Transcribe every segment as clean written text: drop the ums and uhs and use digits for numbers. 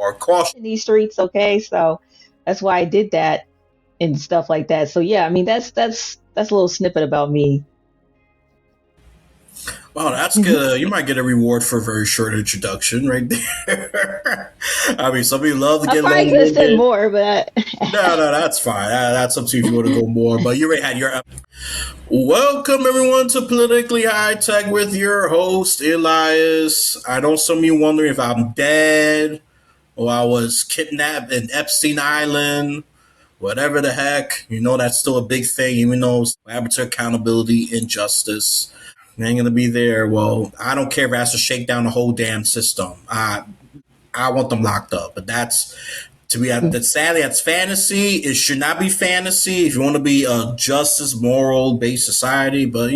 are cautious in these streets. Okay, so that's why I did that and stuff like that. So yeah, I mean that's a little snippet about me. Wow, that's good. You might get a reward for a very short introduction right there. I mean, some people love to I get probably could have said long-winded. more, but No, that's fine. That's up to you if you want to go more. But you already had your. Welcome everyone to Politically High Tech with your host Elias. I know some of you wondering if I'm dead or I was kidnapped in Epstein Island, whatever the heck. You know that's still a big thing, even though it's to accountability and justice. I ain't gonna be there. Well, I don't care if it has to shake down the whole damn system. I want them locked up, but that's to be that sadly that's fantasy. It should not be fantasy if you want to be a justice, moral based society. But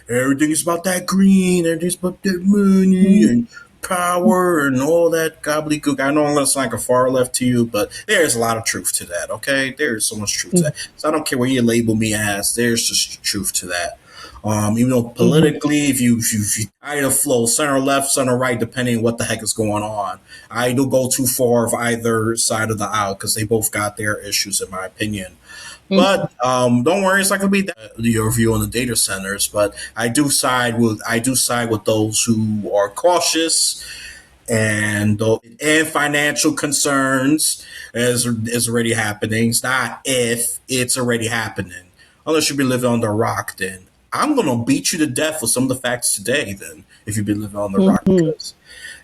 everything is about that green, everything's about that money and power and all that gobbledygook. I know I'm gonna sound like a far left to you, but there's a lot of truth to that. Okay, there's so much truth to that. So I don't care what you label me as. There's just truth to that. Even though politically, if you either flow center left, center right, depending on what the heck is going on, I don't go too far of either side of the aisle because they both got their issues, in my opinion. But don't worry, it's not going to be your view on the data centers. But I do side with those who are cautious and financial concerns is already happening. It's not if, it's already happening. Unless you've been living on the rock, then I'm going to beat you to death with some of the facts today, then, if you've been living on the rock, because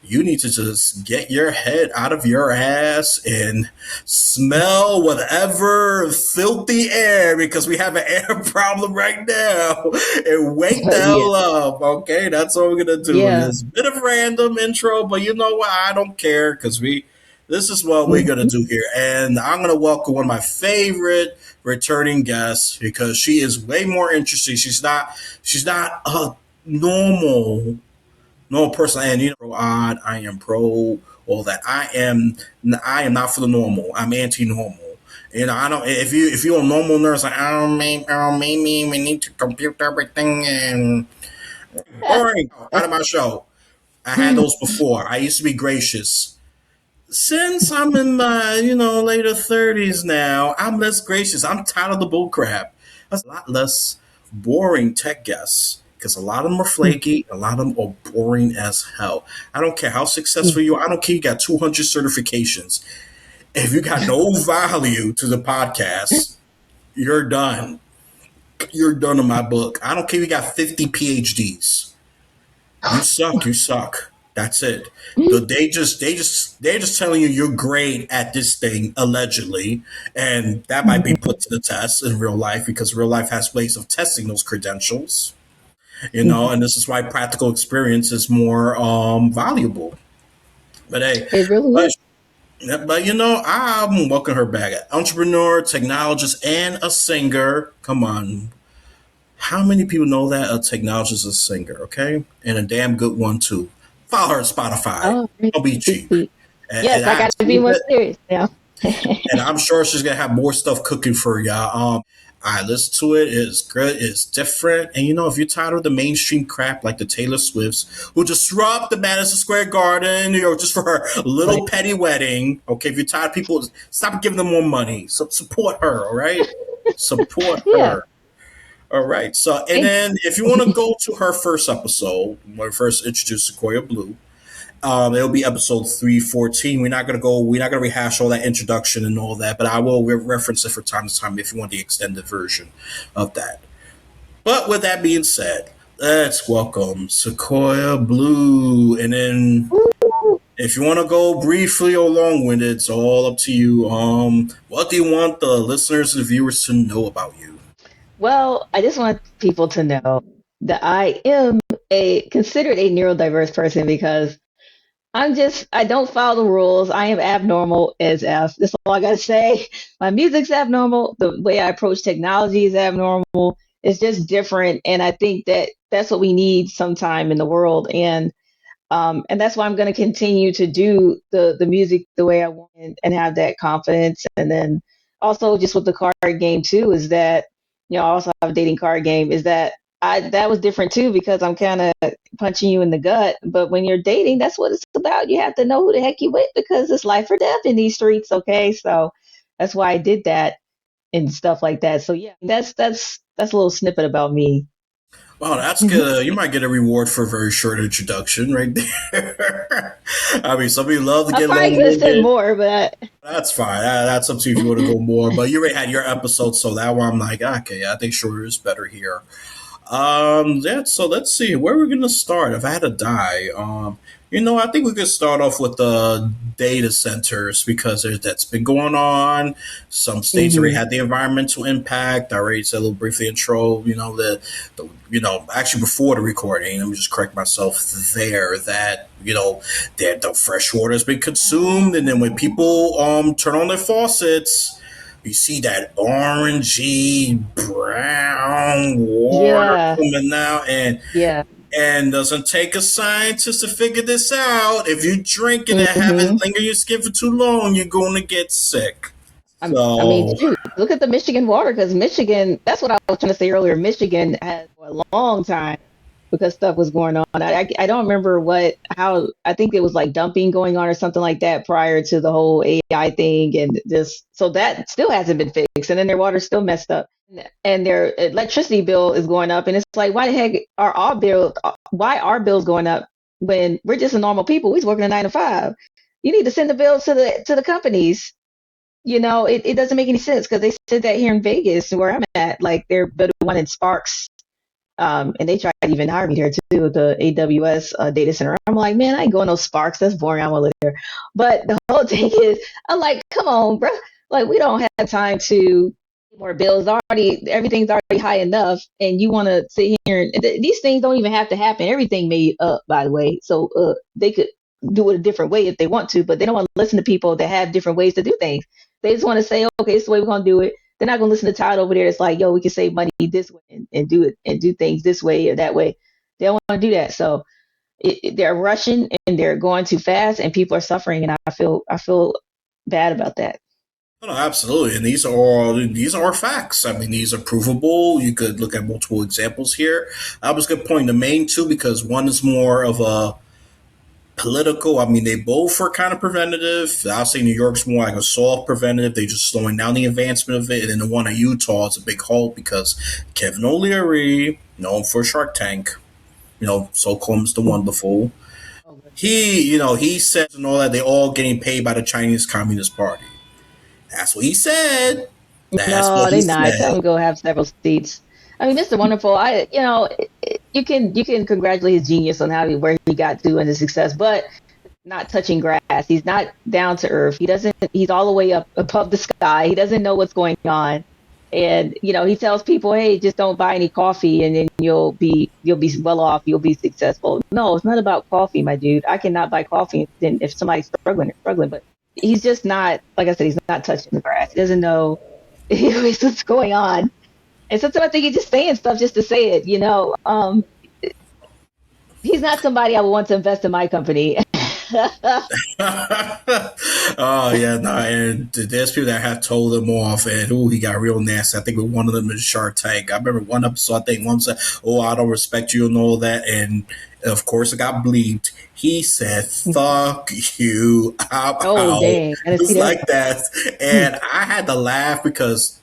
you need to just get your head out of your ass and smell whatever filthy air, because we have an air problem right now, and wake the hell up, okay? That's what we're going to do. Yeah. It's a bit of a random intro, but you know what? I don't care, because this is what we're going to do here. And I'm going to welcome one of my favorite returning guests because she is way more interesting. She's not a normal person. And odd, I am pro all that. I am not for the normal. I'm anti-normal. I don't. If you're a normal nurse, like maybe we need to compute everything and boring out of my show. I had those before. I used to be gracious. Since I'm in my, later 30s now, I'm less gracious. I'm tired of the bull crap. That's a lot less boring tech guests because a lot of them are flaky. A lot of them are boring as hell. I don't care how successful you are. I don't care you got 200 certifications. If you got no value to the podcast, you're done. You're done in my book. I don't care if you got 50 PhDs. You suck. You suck. That's it. They're just telling you you're great at this thing allegedly, and that might be put to the test in real life because real life has ways of testing those credentials. And this is why practical experience is more valuable. But hey, it really is. I'm welcoming her back. Entrepreneur, technologist, and a singer. Come on. How many people know that a technologist is a singer, okay? And a damn good one, too. Follow her on Spotify. Oh, Don't be cheap. yes, I got to be more serious now. And I'm sure she's going to have more stuff cooking for y'all. I listen to it. It's good. It's different. And, if you're tired of the mainstream crap like the Taylor Swifts, who disrupt the Madison Square Garden, just for her little petty wedding, okay? If you're tired of people, stop giving them more money. So support her, all right? Support her. All right. So, and then if you want to go to her first episode, when I first introduced Siquoyia Blue, it'll be episode 314. We're not going to rehash all that introduction and all that, but I will reference it from time to time if you want the extended version of that. But with that being said, let's welcome Siquoyia Blue. And then if you want to go briefly or long-winded, it's all up to you. What do you want the listeners and viewers to know about you? Well, I just want people to know that I am considered a neurodiverse person because I don't follow the rules. I am abnormal as F. That's all I got to say. My music's abnormal. The way I approach technology is abnormal. It's just different. And I think that that's what we need sometime in the world. And that's why I'm going to continue to do the music the way I want and have that confidence. And then also just with the card game too, is that, I also have a dating card game, is that that was different too because I'm kind of punching you in the gut. But when you're dating, that's what it's about. You have to know who the heck you with because it's life or death in these streets. Okay, so that's why I did that and stuff like that. So yeah, that's a little snippet about me. Wow, that's good. You might get a reward for a very short introduction right there. I mean, some people love to I get probably could have said long-winded. more, but That's fine. That's up to you if you want to go more. But you already had your episode, so that one I'm like, okay, I think shorter is better here. Yeah, so let's see where we're gonna start. If I had to die, I think we could start off with the data centers because that's been going on. Some states already hmm had the environmental impact. I already said a little briefly intro. Actually before the recording, let me just correct myself there that that the fresh water has been consumed, and then when people turn on their faucets you see that orangey brown water yeah, coming out, yeah. and doesn't take a scientist to figure this out. If you drink it and have it hmm linger in your skin for too long, you're going to get sick. I mean, So shoot, look at the Michigan water because Michigan, that's what I was trying to say earlier. Michigan has for a long time because stuff was going on. I don't remember how, I think it was like dumping going on or something like that prior to the whole AI thing. And this, so that still hasn't been fixed. And then their water's still messed up. And their electricity bill is going up. And it's like, why are bills going up when we're just a normal people? We're working a 9 to 5. You need to send the bills to the companies. It doesn't make any sense because they said that here in Vegas, where I'm at, like they're building one in Sparks, and they tried to even hire me here too, the AWS data center. I'm like, man, I ain't going no Sparks. That's boring. I'm over there. But the whole thing is, I'm like, come on, bro. Like, we don't have time to more bills. Already, everything's already high enough, and you want to sit here and these things don't even have to happen. Everything made up, by the way, so they could do it a different way if they want to, but they don't want to listen to people that have different ways to do things. They just want to say, okay, this is the way we're gonna do it. They're not gonna listen to Todd over there. It's like, yo, we can save money this way and do it and do things this way or that way. They don't want to do that. So they're rushing and they're going too fast, and people are suffering. And I feel bad about that. no, absolutely, and these are facts. I mean, these are provable. You could look at multiple examples here. I was going to point the main two because one is more of a political. I mean, they both are kind of preventative. I'll say New York's more like a soft preventative. They're just slowing down the advancement of it. And then the one in Utah is a big halt because Kevin O'Leary, known for Shark Tank, so comes the wonderful. He says and all that they all getting paid by the Chinese Communist Party. That's what he said. That's what No, he they not. said. Tell them go have several seats. I mean, Mr. Wonderful. You can congratulate his genius on where he got to and his success, but not touching grass. He's not down to earth. He doesn't. He's all the way up above the sky. He doesn't know what's going on, and he tells people, "Hey, just don't buy any coffee, and then you'll be well off. You'll be successful." No, it's not about coffee, my dude. I cannot buy coffee then if somebody's struggling. But he's just not. Like I said, he's not touching the grass. He doesn't know what's going on. And sometimes I think he's just saying stuff just to say it. He's not somebody I would want to invest in my company. Oh yeah, no, and there's people that have told him off, and he got real nasty. I think with one of them in Shark Tank. I remember one episode. I think one said, "Oh, I don't respect you" and all that, and of course it got bleeped. He said, "Fuck you, I'm Oh, out," dang. I didn't see just that. like that, and I had to laugh because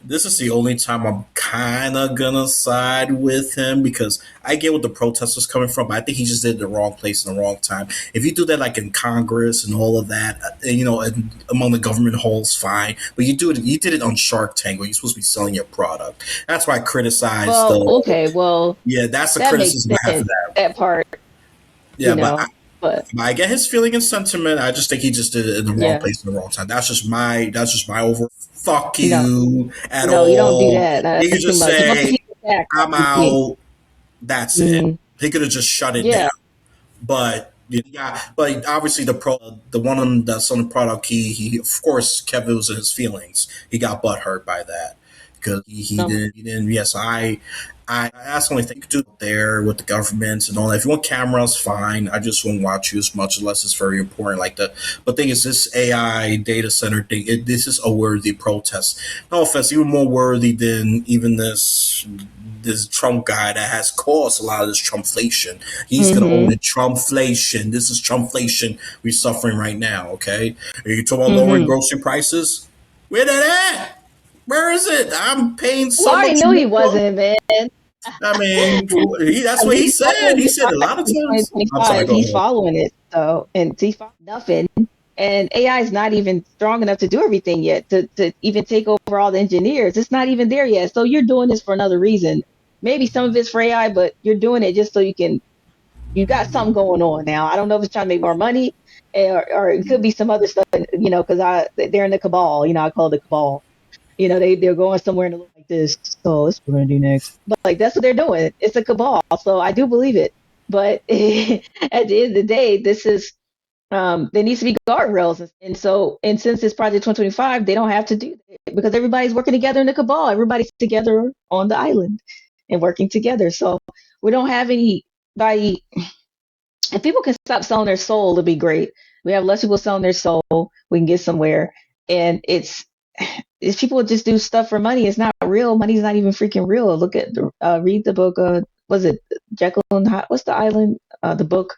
this is the only time I'm kind of gonna side with him because I get what the protesters coming from, but I think he just did it the wrong place in the wrong time. If you do that like in Congress and all of that, and among the government halls, fine. But you did it on Shark Tank where you're supposed to be selling your product. That's why I criticize Well, the. okay. Well, Yeah, that's the that makes criticism I have for sense, that. that part, Yeah, but but I get his feeling and sentiment. I just think he just did it in the wrong yeah. place in the wrong time. That's just my over. Fuck No, you at no, you don't do all. that. He could That's too just much. Once say, he's back, "I'm me. out." That's it. Mhm. He could have just shut it down. Yeah. But yeah, but obviously the one of them that's on the product, he of course Kevin was in his feelings. He got butt hurt by that because he Um, didn't. Yes, that's the only thing you can do there with the governments and all that. If you want cameras, fine. I just won't watch you as much unless it's very important. Like the but thing is, this AI data center thing. This is a worthy protest. No offense, even more worthy than even this Trump guy that has caused a lot of this Trumpflation. He's gonna own mm-hmm, it. Trumpflation. This is Trumpflation we're suffering right now. Okay, and you talk about lowering mm-hmm. grocery prices. Where that at? Where is it? I'm paying Well, so I already much knew he more. wasn't, man. I mean, that's what he He's said. following He the said a times lot of in times. I'm sorry. 2025. Go He's ahead. following it. So, and he's following nothing. And AI is not even strong enough to do everything yet, to even take over all the engineers. It's not even there yet. So you're doing this for another reason. Maybe some of it's for AI, but you're doing it just so you got something going on now. I don't know if it's trying to make more money, or it could be some other stuff, because they're in the cabal. I call it the cabal. They're going somewhere and look like this. So this is what we're gonna do next. But like that's what they're doing. It's a cabal. So I do believe it. But at the end of the day, this is there needs to be guardrails, and since it's Project 2025, they don't have to do that because everybody's working together in the cabal. Everybody's together on the island and working together. So we don't have anybody. If people can stop selling their soul, it'll be great. We have less people selling their soul. We can get somewhere, and it's people just do stuff for money. It's not real. Money's not even freaking real. Read the book. Was it Jekyll and what's the island? The book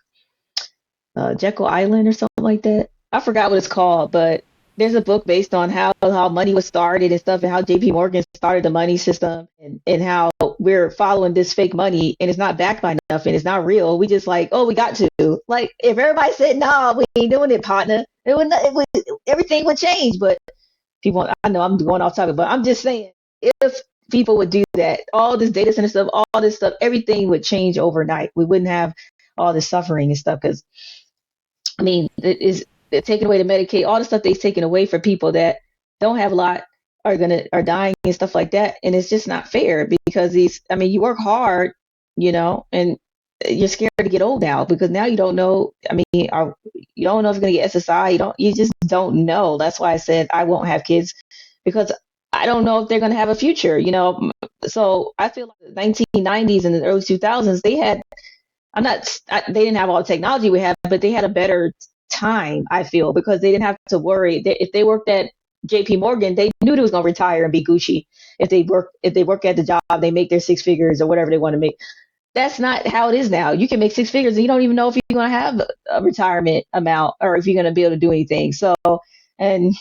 Jekyll Island or something like that. I forgot what it's called, but there's a book based on how money was started and stuff, and how J.P. Morgan started the money system, and how we're following this fake money, and it's not backed by nothing. It's not real. We just like, oh, we got to. Like, if everybody said, no, we ain't doing it, partner, everything would change. But people, I know I'm going off topic, but I'm just saying, if people would do that, all this data center stuff, all this stuff, everything would change overnight. We wouldn't have all this suffering and stuff because I mean, they're taking away the Medicaid, all the stuff they've taken away for people that don't have a lot are dying and stuff like that, and it's just not fair because I mean, you work hard, and you're scared to get old now because now you don't know. I mean, you don't know if you're gonna get SSI. You just don't know. That's why I said I won't have kids because I don't know if they're gonna have a future. So I feel like the 1990s and the early 2000s they didn't have all the technology we have, but they had a better time, I feel, because they didn't have to worry. If they worked at JP Morgan, they knew they was gonna retire and be Gucci. If they work at the job, they make their six figures or whatever they want to make. That's not how it is now. You can make six figures and you don't even know if you're gonna have a retirement amount or if you're gonna be able to do anything. So, and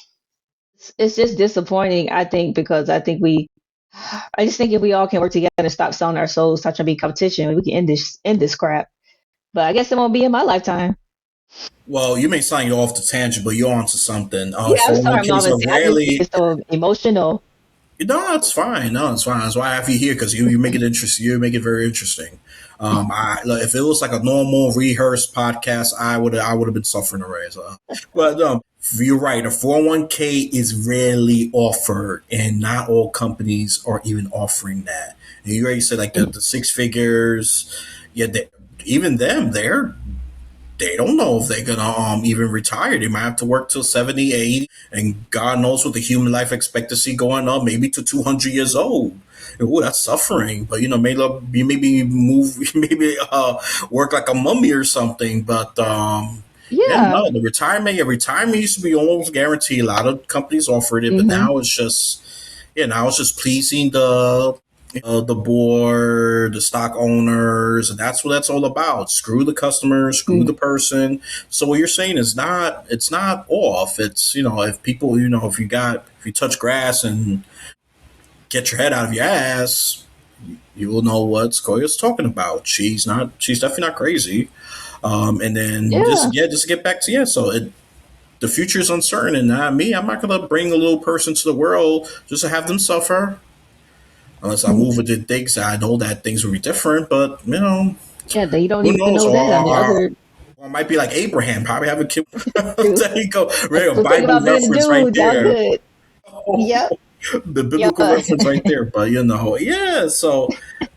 it's just disappointing, I think, because I just think if we all can work together and stop selling our souls, stop trying to be competition, we can end this crap. But I guess it won't be in my lifetime. Well, you may sound you off the tangent, but you're onto something. Yeah, I'm sorry, 401ks Mama. are I just rarely. get so emotional. No, it's fine. No, it's fine. That's why I have you here because you make it interesting. You make it very interesting. If it was like a normal rehearsed podcast, I would have been suffering already. So. But you're right. A 401k is rarely offered, and not all companies are even offering that. And you already said like the six figures. Yeah, even them, they don't know if they're gonna even retire. They might have to work till 70, 80, and God knows what the human life expectancy going up, maybe to 200 years old. Oh, that's suffering. But maybe you maybe move, maybe work like a mummy or something. But yeah, Yeah. no, the retirement, yeah, retirement used to be almost guaranteed. A lot of companies offered it, but Hmm. now it's just now it's just pleasing the board, the stock owners, and that's what that's all about. Screw the customer, screw the person. So what you're saying is it's not off. It's if people if you touch grass and get your head out of your ass, you will know what Skoya's talking about. She's definitely not crazy. And then Yeah. just to get back to so the future is uncertain, and I'm not gonna bring a little person to the world just to have them suffer. Unless I move with the things, I know that things will be different. But Yeah. They don't who even knows? know that. I mean, Or it might be like Abraham, probably have a kid. true. There you go, I right? A was thinking Bible about being a reference right dude. Y'all there. good. Yep. The biblical Yeah. reference right there. But yeah. So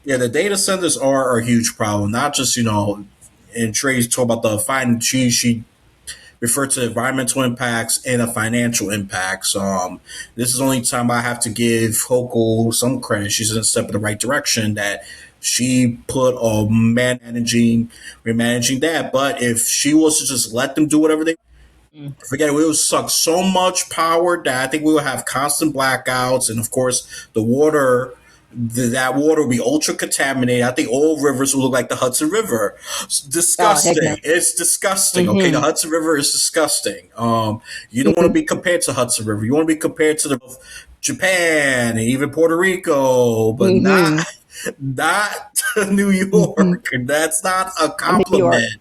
yeah, the data centers are a huge problem. Not just and Trey's talk about the fine. She refer to environmental impacts and the financial impacts. This is the only time I have to give Hoko some credit. She's in a step in the right direction that she put we're managing that. But if she was to just let them do whatever they Mm. forget it, we would suck so much power that I think we would have constant blackouts, and of course, the water. That water will be ultra contaminated. I think all rivers will look like the Hudson River. It's Oh, heck no. disgusting. It's disgusting. Okay, the Mm-hmm. Hudson River is disgusting. You don't want to be compared to Hudson River. You want to be compared to the Japan and even Puerto Rico, but Mm-hmm. not New Mm-hmm. York. That's not a New York. compliment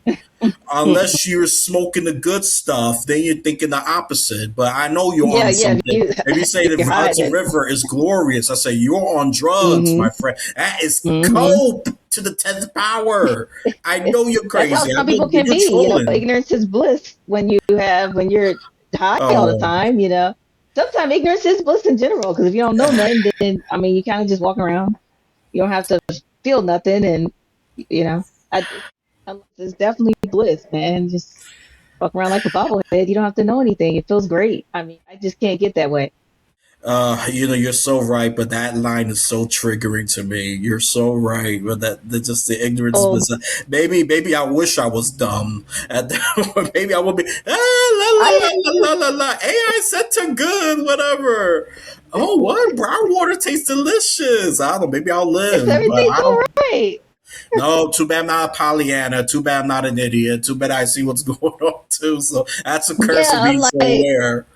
unless you're smoking the good stuff, then you're thinking the opposite. But I know you're Yeah, on yeah. something. If you say the You're hiding Hudson it. River is glorious, I say you're on drugs, Mm-hmm. my friend. That is Mm-hmm. cope to the 10th power. I know you're That's how crazy. I some know people can you're be. trolling. Ignorance is bliss when you're high all the Oh, time. Sometimes ignorance is bliss in general. Because if you don't know nothing, then I mean, you kind of just walk around. You don't have to feel nothing, and you know, it's definitely bliss, man. Just walk around like a bobblehead. You don't have to know anything. It feels great. I mean, I just can't get that way. you're so right, but that line is so triggering to me. You're so right, but that just the ignorance Oh, was. Maybe I wish I was dumb at that point. Maybe I would be la la I la la la la la. AI said to good, whatever. Oh, what brown water tastes delicious. I don't know. Maybe I'll It's live, but everything's I all don't. right. No, too bad I'm not a Pollyanna. Too bad I'm not an idiot. Too bad I see what's going on too. So that's a curse of Yeah, being I'm so like, aware.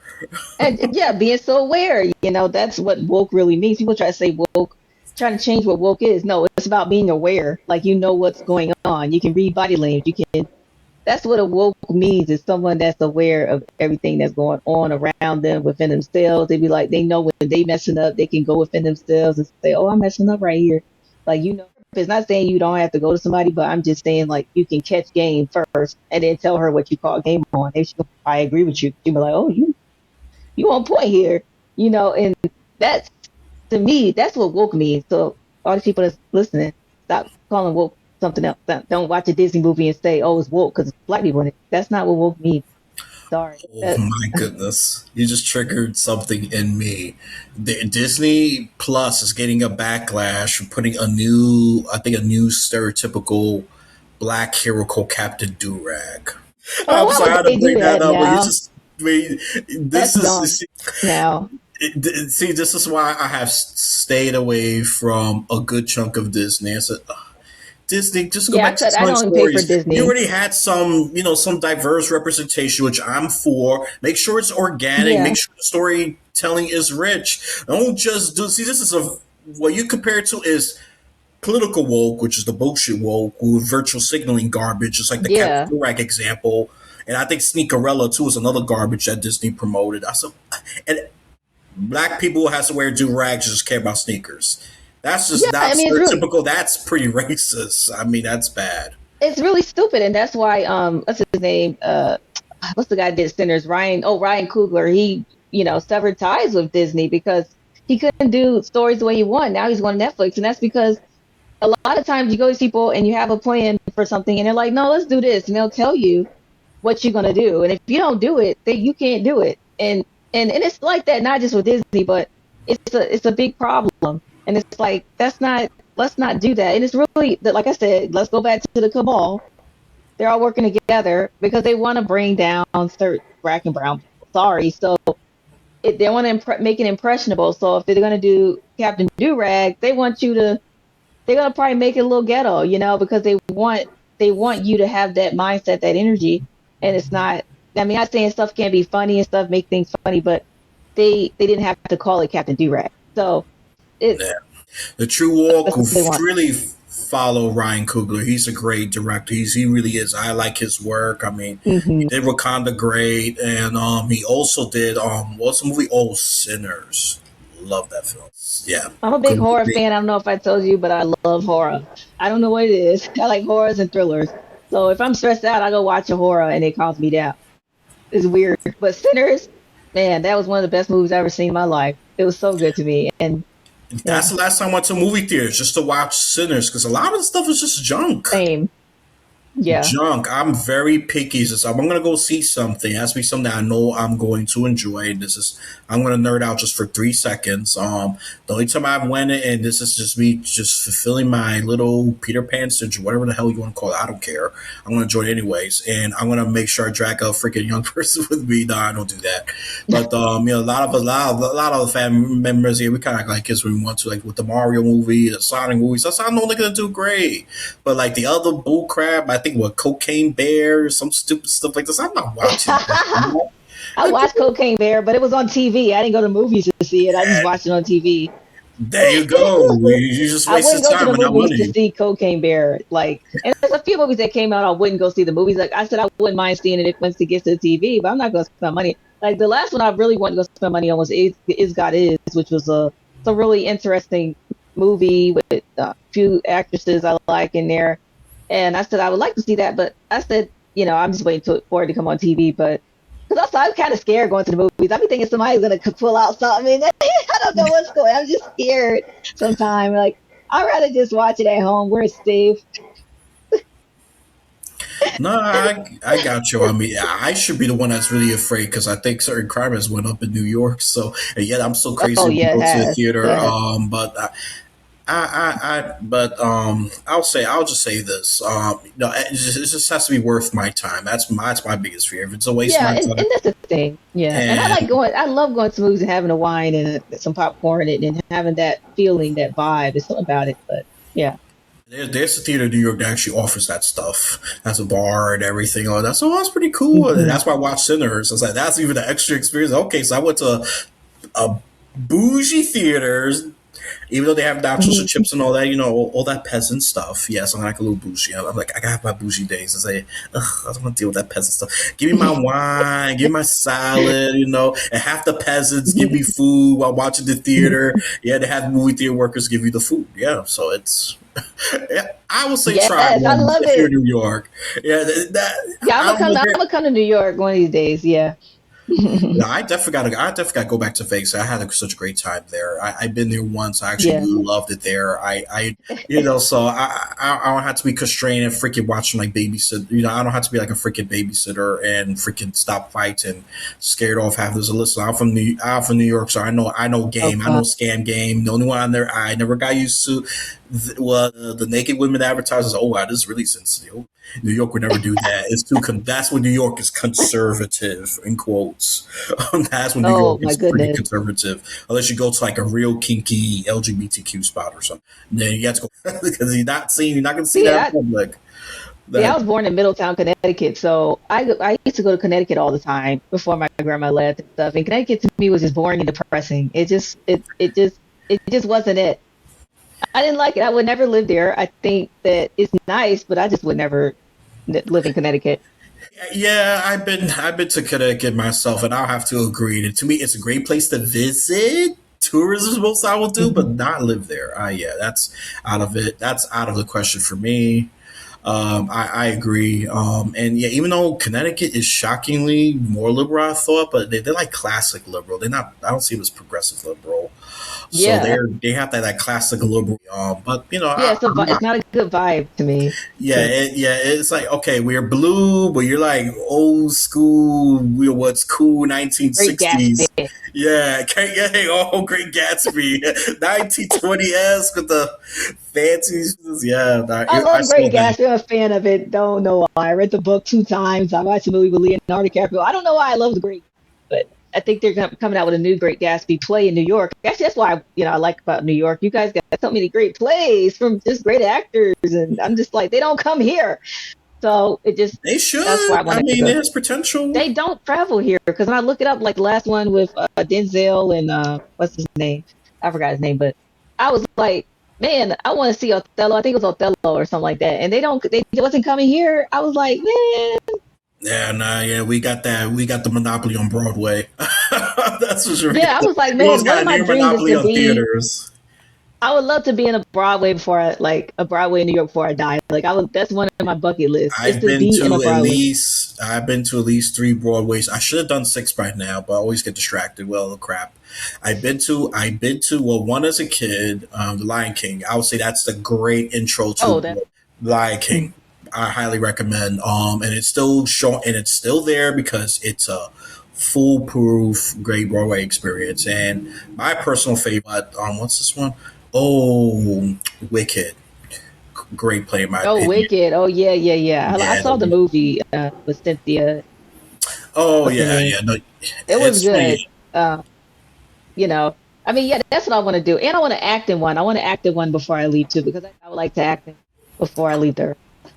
and yeah, being so aware. That's what woke really means. People try to say woke, trying to change what woke is. No, it's about being aware. Like you know what's going on. You can read body language. You can. That's what a woke means. Is someone that's aware of everything that's going on around them, within themselves. They be like, they know when they messing up, they can go within themselves and say, "Oh, I'm messing up right here." Like it's not saying you don't have to go to somebody, but I'm just saying like you can catch game first and then tell her what you call game on. If she, I agree with you. She'll be like, "Oh, you on point here," and that's to me, that's what woke means. So all the people that's listening, stop calling woke something else. Don't watch a Disney movie and say, "Oh, it's woke" because it's black people in it. That's not what woke means. Sorry. Oh my goodness. You just triggered something in me. Disney Plus is getting a backlash for putting a new stereotypical black hero called Captain Durag. Oh, I'm why sorry I would had to they do bring that that up, but you now? just, I mean, That's this dumb. is, Now, see, this is why I have stayed away from a good chunk of Disney. I said, Disney, just go yeah, I back to said I telling don't even pay for stories. You Disney. already had some diverse representation, which I'm for. Make sure it's organic. Yeah, Make sure the storytelling is rich. Don't just do. See, this is what you compare it to is political woke, which is the bullshit woke with virtual signaling garbage, just like the Captain yeah, Turak example. And I think Sneakerella too is another garbage that Disney promoted. I said, and black people has to wear do rags just care about sneakers. That's yeah. just not I mean, it's really, stereotypical. That's pretty racist. I mean, that's bad. it's really stupid, and that's why what's his name? What's the guy that did Sinners? Ryan Coogler. He severed ties with Disney because he couldn't do stories the way he wanted. Now he's going to Netflix, and that's because a lot of times you go to people and you have a plan for something, and they're like, "No, let's do this," and they'll tell you what you're gonna do, and if you don't do it, then you can't do it. And it's like that not just with Disney, but it's a big problem. And it's like that's not let's not do that. And it's really that, like I said, let's go back to the cabal. They're all working together because they want to bring down certain black and brown people. Sorry, so they want to make it impressionable. So if they're gonna do Captain Durag, they're gonna probably make it a little ghetto, because they want you to have that mindset, that energy, and it's not. I mean, not saying stuff can't be funny and stuff make things funny, but they didn't have to call it Captain Durag. So it's Yeah. The True Walk that's what they want. really follow Ryan Coogler. He's a great director. He really is. I like his work. I mean, he Hmm. did Wakanda great, and he also did what's the movie? Oh, Sinners. Love that film. Yeah, I'm a big good horror movie. fan. I don't know if I told you, but I love horror. I don't know what it is. I like horrors and thrillers. So if I'm stressed out, I go watch a horror and it calms me down. It's weird, but Sinners, man, that was one of the best movies I've ever seen in my life. It was so good to me, and That's yeah, the last time I went to movie theaters just to watch Sinners because a lot of the stuff is just junk. same. Yeah. Junk. I'm very picky. So I'm gonna go see something. It has to be something that I know I'm going to enjoy. This is I'm gonna nerd out just for 3 seconds. The only time I've went it, and this is just me just fulfilling my little Peter Pan syndrome, whatever the hell you want to call it. I don't care. I'm gonna enjoy it anyways, and I'm gonna make sure I drag a freaking young person with me. No, I don't do that. But a lot of the family members here, we kind of like kids when we want to, like with the Mario movie, the Sonic movies. That's I know they're gonna do great. But like the other bull crap, I think what Cocaine Bear, some stupid stuff like this. I'm not watching that. I Like, watched Cocaine Bear, but it was on TV. I didn't go to movies to see it. I just watched it on TV. there you go. You just I wasted wouldn't go to time the and not movies to money. see Cocaine Bear. Like, and there's a few movies that came out. I wouldn't go see the movies. Like I said, I wouldn't mind seeing it if once it gets to the TV, but I'm not going to spend money. Like the last one I really wanted to go spend money on was Is God Is, which was it's a really interesting movie with a few actresses I like in there. And I said I would like to see that, but I said, I'm just waiting for it to come on TV. But because also I'm kind of scared going to the movies. I be thinking somebody's gonna pull out something. I don't know what's going. I'm just scared sometimes. Like I'd rather just watch it at home where it's safe. No, I got you. I mean, I should be the one that's really afraid because I think certain crime has went up in New York. So, and yet I'm so Oh crazy to yeah, it go to the has. theater. Yeah. I'll just say this. It just has to be worth my time. That's my biggest fear. If it's a waste of Yeah, my and time, that's the thing. Yeah, and I like and going. I love going to movies and having a wine and some popcorn and having that feeling, that vibe. There's something about it. But yeah. there's a theater in New York that actually offers that stuff. Has a bar and everything on that. So that's pretty cool. And Hmm. that's why I watched Sinners. I was like, that's even an extra experience. Okay, so I went to a bougie theaters, even though they have nachos and Hmm. chips and all that, all that peasant stuff. Yes, I'm like a little bougie. I'm like, I gotta have my bougie days. I say, ugh, I don't want to deal with that peasant stuff. Give me my wine, give me my salad, and half the peasants give me food while watching the theater. Yeah, they have movie theater workers give you the food. Yeah, so it's, yeah, I would say try it Yes, I once love if you're in it. New York. Yeah, Yeah, I'm I gonna don't come. know. I'm gonna come to New York one of these days. Yeah. No, I definitely got to go back to Vegas. I had such a great time there. I've been there once. I actually Yeah. loved it there. So I don't have to be constrained and freaking watching like babysit. I don't have to be like a freaking babysitter and freaking stop fights and scared off half this. Listen, I'm from New York, so I know Oh game. I know God. scam game. The only one on there I never got used to. The naked women advertisers. Oh wow, this is really sensitive. New York would never do that. That's when New York is conservative in quotes. That's when New York Oh my is pretty goodness. conservative, unless you go to like a real kinky LGBTQ spot or something. Then you have to go because you're not going to see See, that in I public. see. I That was born in Middletown, Connecticut, so I used to go to Connecticut all the time before my grandma left and stuff. And Connecticut to me was just boring and depressing. It just wasn't it. I didn't like it. I would never live there. I think that it's nice, but I just would never live in Connecticut. Yeah, I've been to Connecticut myself, and I'll have to agree. And to me, it's a great place to visit. Tourism is most I will do, but Hmm. not live there. Yeah, that's out of it. That's out of the question for me. I agree. And yeah, even though Connecticut is shockingly more liberal, I thought, but they're like classic liberal. They're not. I don't see them as progressive liberal. So Yeah, they have that classic liberal. But yeah. It's not a good vibe to me. yeah, To it's like okay, we're blue, but you're like old school. We're what's cool Great 1960s. Gatsby. Yeah, yeah, oh, Great Gatsby, 1920s with the fancies. Yeah, I I love saw Great that. Gatsby. I'm a fan of it. Don't know why. I read the book 2 times. I watched the movie with Leonardo DiCaprio. I don't know why I love the Great, but I think they're coming out with a new Great Gatsby play in New York. Actually, that's why I like about New York. You guys got so many great plays from just great actors, and I'm just like they don't come here. So They that's why I should. I want to mean, go. there's potential. They don't travel here because when I look it up, like the last one with Denzel and what's his name? I forgot his name, but I was like, man, I want to see Othello. I think it was Othello or something like that. And they wasn't coming here. I was like, man, Yeah, nah, yeah, we got that. We got the monopoly on Broadway. That's for sure. yeah, I was like, We almost man, one got of a my near dreams is monopoly to on be. theaters. I would love to be in a Broadway a Broadway in New York before I die. Like I would, that's one of my bucket lists is I've to been be in a to at Broadway. least I've been to at least three Broadways. I should have done six by now, but I always get distracted. Well, crap. I've been to well one as a kid, The Lion King. I would say that's the great intro Oh, to that. Lion King. I highly recommend. And it's still show and it's still there because it's a foolproof great Broadway experience. And my personal favorite, what's this one? Oh, Wicked. Great play in my Oh, opinion. Wicked. Oh, yeah, yeah, yeah. I Yeah. saw the movie with Cynthia. Oh What's her yeah, name? yeah. No, It was it's good. funny. Uh, you know, I mean, yeah, that's what I want to do, and I want to act in one. I want to act in one before I leave too, because I would like to act in before I leave there.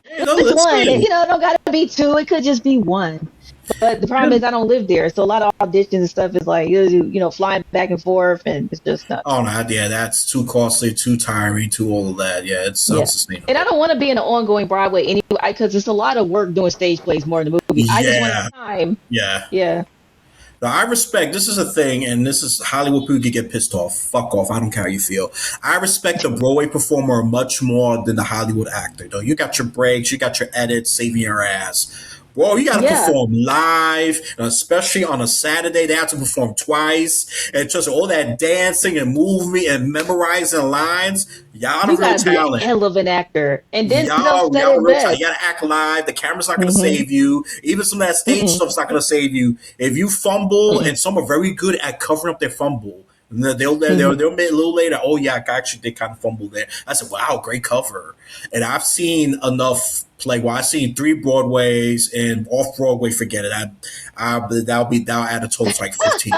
Yeah, no, Just that's one. good. It don't got to be two. It could just be one. But the problem is, I don't live there, so a lot of auditions and stuff is like flying back and forth, and it's just not. Oh no, yeah, that's too costly, too tiring, too all of that. Yeah, it's Yeah. And I unsustainable. don't want to be in an ongoing Broadway anyway, because it's a lot of work doing stage plays more than the movie. I just want Yeah, time. yeah. Yeah. Now, I respect. This is a thing, and this is Hollywood people could get pissed off. Fuck off. I don't care how you feel. I respect the Broadway performer much more than the Hollywood actor. Though you got your breaks, you got your edits, saving your ass. Bro, you got to Yeah. perform live, and especially on a Saturday. They have to perform twice, and just all that dancing and moving and memorizing lines. Y'all the You real gotta be a talent. hell of an actor, and then they'll set Y'all it real tight. best. You gotta act live. The camera's not gonna Mm-hmm. save you. Even some of that stage Mm-mm. stuff's not gonna save you. If you fumble, Mm-mm. and some are very good at covering up their fumble. And Mm-hmm. they'll admit a little later, oh yeah, I actually did kind of fumble there. I said, wow, great cover. And I've seen enough play. Well, I've seen 3 Broadways and off Broadway. Forget it. That'll add a total to like 15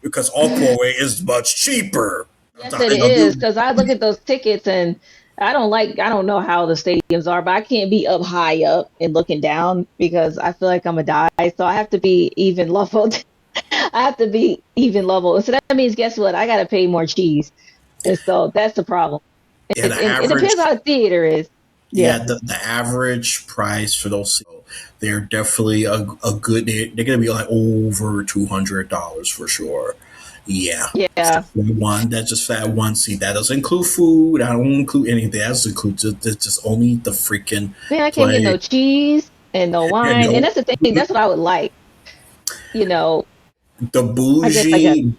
because off Broadway is much cheaper. Yes, it You know, is, because I look at those tickets and I don't know how the stadiums are, but I can't be up high up and looking down because I feel like I'm gonna die. So I have to be even leveled. I have to be even level. So that means, guess what? I gotta pay more cheese, and so that's the problem. yeah, And, the and it depends average how the theater is. Yeah, Yeah, the average price for those, they're definitely a good. They're gonna be like over $200 for sure. Yeah, yeah. for one that's just for that one seat. That doesn't include food. I don't include anything. That doesn't include just only the freaking Man, I can't get play. no cheese and no And wine, and that's the thing. That's what I would like. You know, the I guess I got. bougie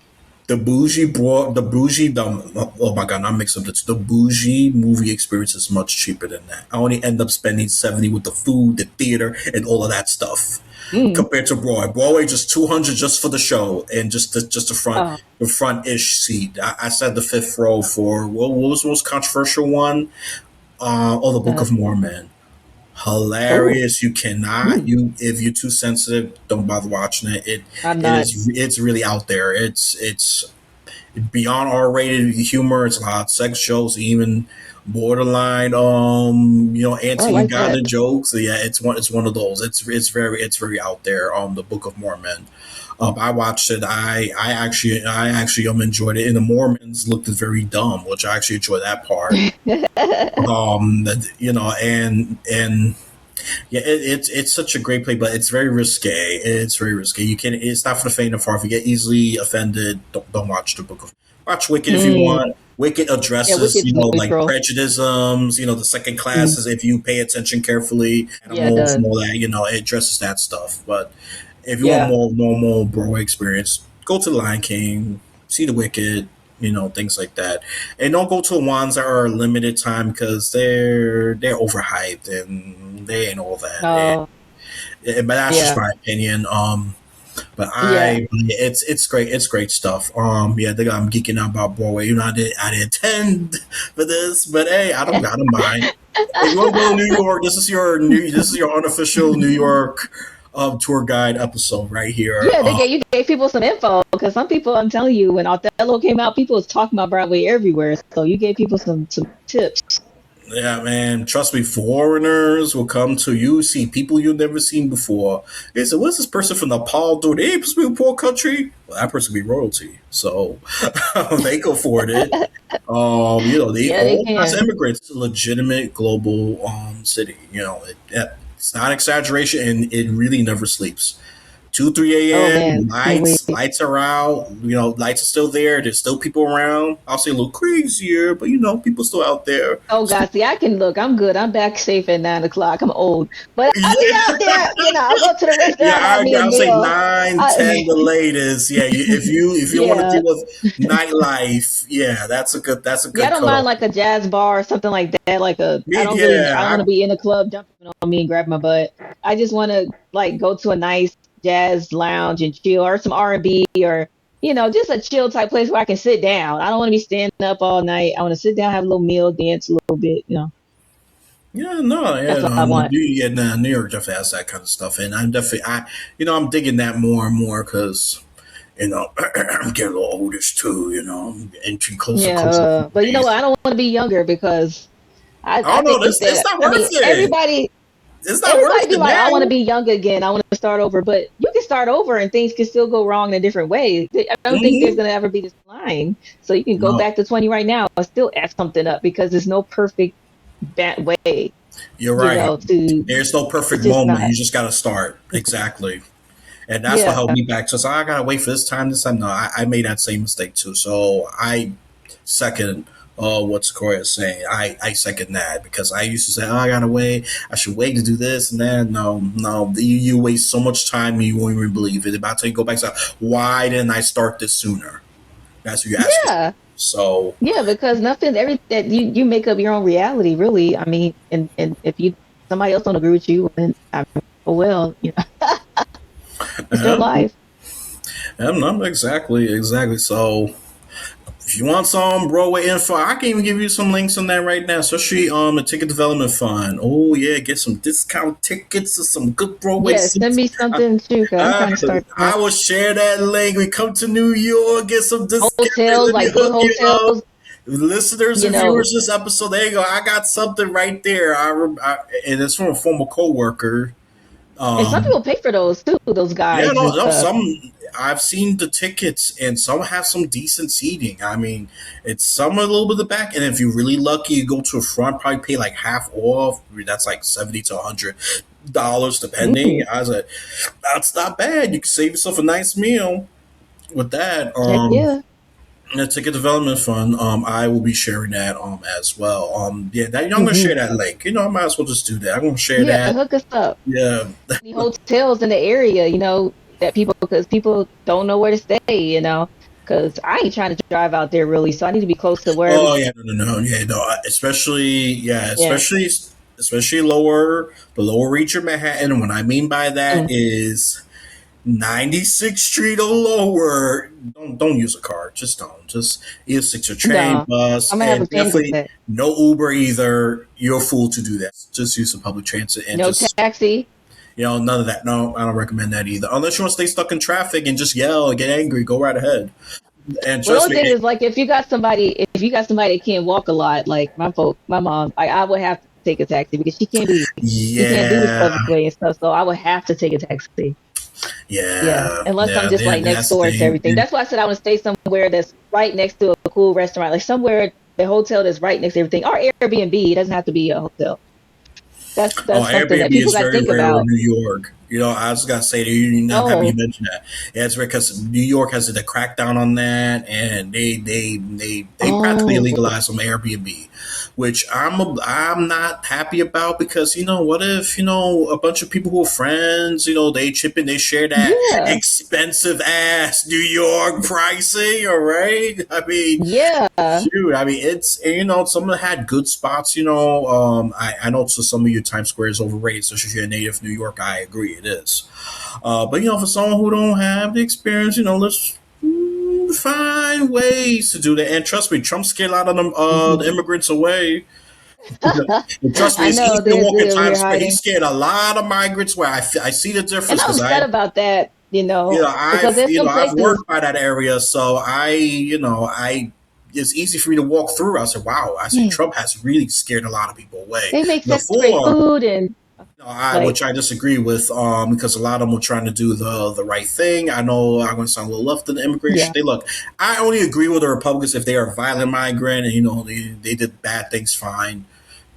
the bougie oh my god, I'm mixing up the bougie movie experience is much cheaper than that. I only end up spending 70 with the food, the theater, and all of that stuff Mm, compared to Broadway just 200 just for the show and just oh, the front ish seat. I said the fifth row for what was the most controversial one? The Book uh, of Mormon. oh, Hilarious. You cannot, mm, you if you're too sensitive, don't bother watching it. I'm It not. is, it's really out there. It's beyond R-rated humor. It's a lot of sex jokes, even borderline, Oh, I like that. anti-Uganda jokes. Yeah, it's one of those. It's very out there. The Book of Mormon. I watched it. I actually enjoyed it. And the Mormons looked very dumb, which I actually enjoyed that part. And yeah, it's such a great play, but it's very risque. It's very risque. You can It's not for the faint of heart. If you get easily offended, don't watch the book of. Watch Wicked if you Mm, want. Wicked yeah, addresses, Wicked's like neutral. prejudices, the second Mm, classes. If you pay attention carefully, yeah, it animals does. and all that, it addresses that stuff. But if you want Yeah. more normal Broadway experience, go to the Lion King, see the Wicked, things like that, and don't go to the ones that are limited time because they're overhyped and they ain't all that. Oh, But that's just yeah. my opinion. But Yeah. it's great. It's great stuff. Yeah, I'm geeking out about Broadway. I didn't intend for this, but hey, I don't mind. If you want to go to New York, this is your unofficial New York tour guide episode right here. Yeah, you gave people some info, because some people, I'm telling you, when Othello came out, people was talking about Broadway everywhere. So you gave people some tips. Yeah, man. Trust me, foreigners will come to you, see people you've never seen before. They say, what's this person from Nepal doing? They ain't supposed to be a poor country. Well, that person be royalty. So they can afford it. They Yeah, they all kinds of can. immigrants. It's a legitimate global city. It's not exaggeration and it really never sleeps. 2, 3 Oh a.m. man, can't wait. Lights are out. Lights are still there. There's still people around. I'll say a little crazier, but people still out there. Oh God, see, I can look. I'm good. I'm back safe at 9 o'clock. I'm old, but I'll be Yeah, out there. I'll go to the yeah. restaurant, have me a I'll say meal. 9, 10, I, the latest. Yeah, if you want to yeah, deal with nightlife, yeah, that's a yeah. I good don't mind cutoff. like a jazz bar or something like that. Like a, I don't want Yeah, to be in a club jumping on me and grab my butt. I just want to like go to a nice jazz lounge and chill, or some R&B, or just a chill type place where I can sit down. I don't want to be standing up all night. I want to sit down, have a little meal, dance a little bit. yeah, no, That's yeah, what I no. want. New York definitely has that kind of stuff, and I'm digging that more and more because I'm getting a little older too. I'm inching closer, Yeah, closer to the but you know what? days. I don't want to be younger because Oh I no, think this it's that not worth it. It's not worth everybody be it like, I want to now. be young again. I want to start over, but you can start over and things can still go wrong in a different way. I don't think there's Hmm. gonna ever be this line, so you can go No, back to 20 right now and still F something up because there's no perfect bad way, you're right. to There's no it's perfect just moment. not. You just got to start exactly, and that's what Yeah, held me back. Just I gotta wait for this time. This time, no, I made that same mistake too. So I second what Sequoia is saying. I second that because I used to say, oh, I gotta wait. I should wait to do this and that. No, no, you waste so much time and you won't even believe it. About to go back to why didn't I start this sooner? That's what you ask yourself. yeah, So yeah. Because nothing, every that you make up your own reality, really. I mean, and if you somebody else don't agree with you, then oh well, it's your um, life. no, exactly. So if you want some Broadway info, I can even give you some links on that right now. Especially a ticket development fund. Oh yeah, get some discount tickets to some good Broadway Yeah, send seats. me something too, because I'm Uh, trying to start I will share that link. We come to New York, get some discount. hotels, Let me like good hook you up. hotels. Listeners You and know, viewers, this episode, there you go. I got something right there. And it's from a former coworker. and some Um, people pay for those too, those yeah, guides no, and no. stuff. Some I've seen the tickets, and some have some decent seating. I mean, it's some a little bit of the back, and if you're really lucky, you go to the front, probably pay like half off. That's like $70 to $100, depending. Mm, I was like, that's not bad. You can save yourself a nice meal with that. heck yeah. The ticket development fund. I will be sharing that as well. Yeah, that I'm gonna Hmm. share that link. I might as well just do that. I'm gonna share Yeah, that. hook us up. Yeah. Any hotels in the area, that because people don't know where to stay, because I ain't trying to drive out there really, so I need to be close to where Oh everything. yeah, no, yeah, no. Especially, yeah, Yeah. especially the lower reach of Manhattan. And what I mean by that Mm. is 96th Street or lower. Don't use a car. Just don't. Just either stick to train, No, bus, I'm gonna have a and panic definitely attack. no Uber either. You're a fool to do that. Just use the public transit and No just taxi. none of that. No, I don't recommend that either. Unless you want to stay stuck in traffic and just yell and get angry, go right ahead. And Well, the trust only me, thing is like if you got somebody that can't walk a lot, like my mom, I would have to take a taxi because she can't do the yeah, subway and stuff. So I would have to take a taxi. Yeah, unless I'm just like next that's the door to thing. everything. That's why I said I want to stay somewhere that's right next to a cool restaurant, like somewhere the hotel that's right next to everything, or Airbnb. It doesn't have to be a hotel. Oh, That's something that Airbnb people is got to very think rare in about. New York. I was gonna say to you, I'm happy Oh, you mentioned that. Yeah, it's because New York has a crackdown on that, and they practically oh, legalized some Airbnb, which I'm not happy about because what if a bunch of people who are friends, they chip in, they share that yeah, expensive ass New York pricing, all right? I mean, yeah. shoot, I mean, it's some of them had good spots. I know to some of your Times Square is overrated, especially if you're a native New York. I agree, it is. But for someone who don't have the experience, let's find ways to do that. And trust me, Trump scared a lot of them the Hmm. immigrants away. And trust me, I it's know easy to they're walk in over here Times Square. He hiding. scared a lot of migrants. Where I see the And difference I'm because upset about that, because there's some I've places. worked by that area, so I it's easy for me to walk through. I said, wow. I said Dang, Trump has really scared a lot of people away. they make such great Before, food and like, which I disagree with, because a lot of them were trying to do the right thing. I know I'm going to sound a little left in the immigration. yeah, They look. I only agree with the Republicans if they are a violent migrant and they did bad things. Fine,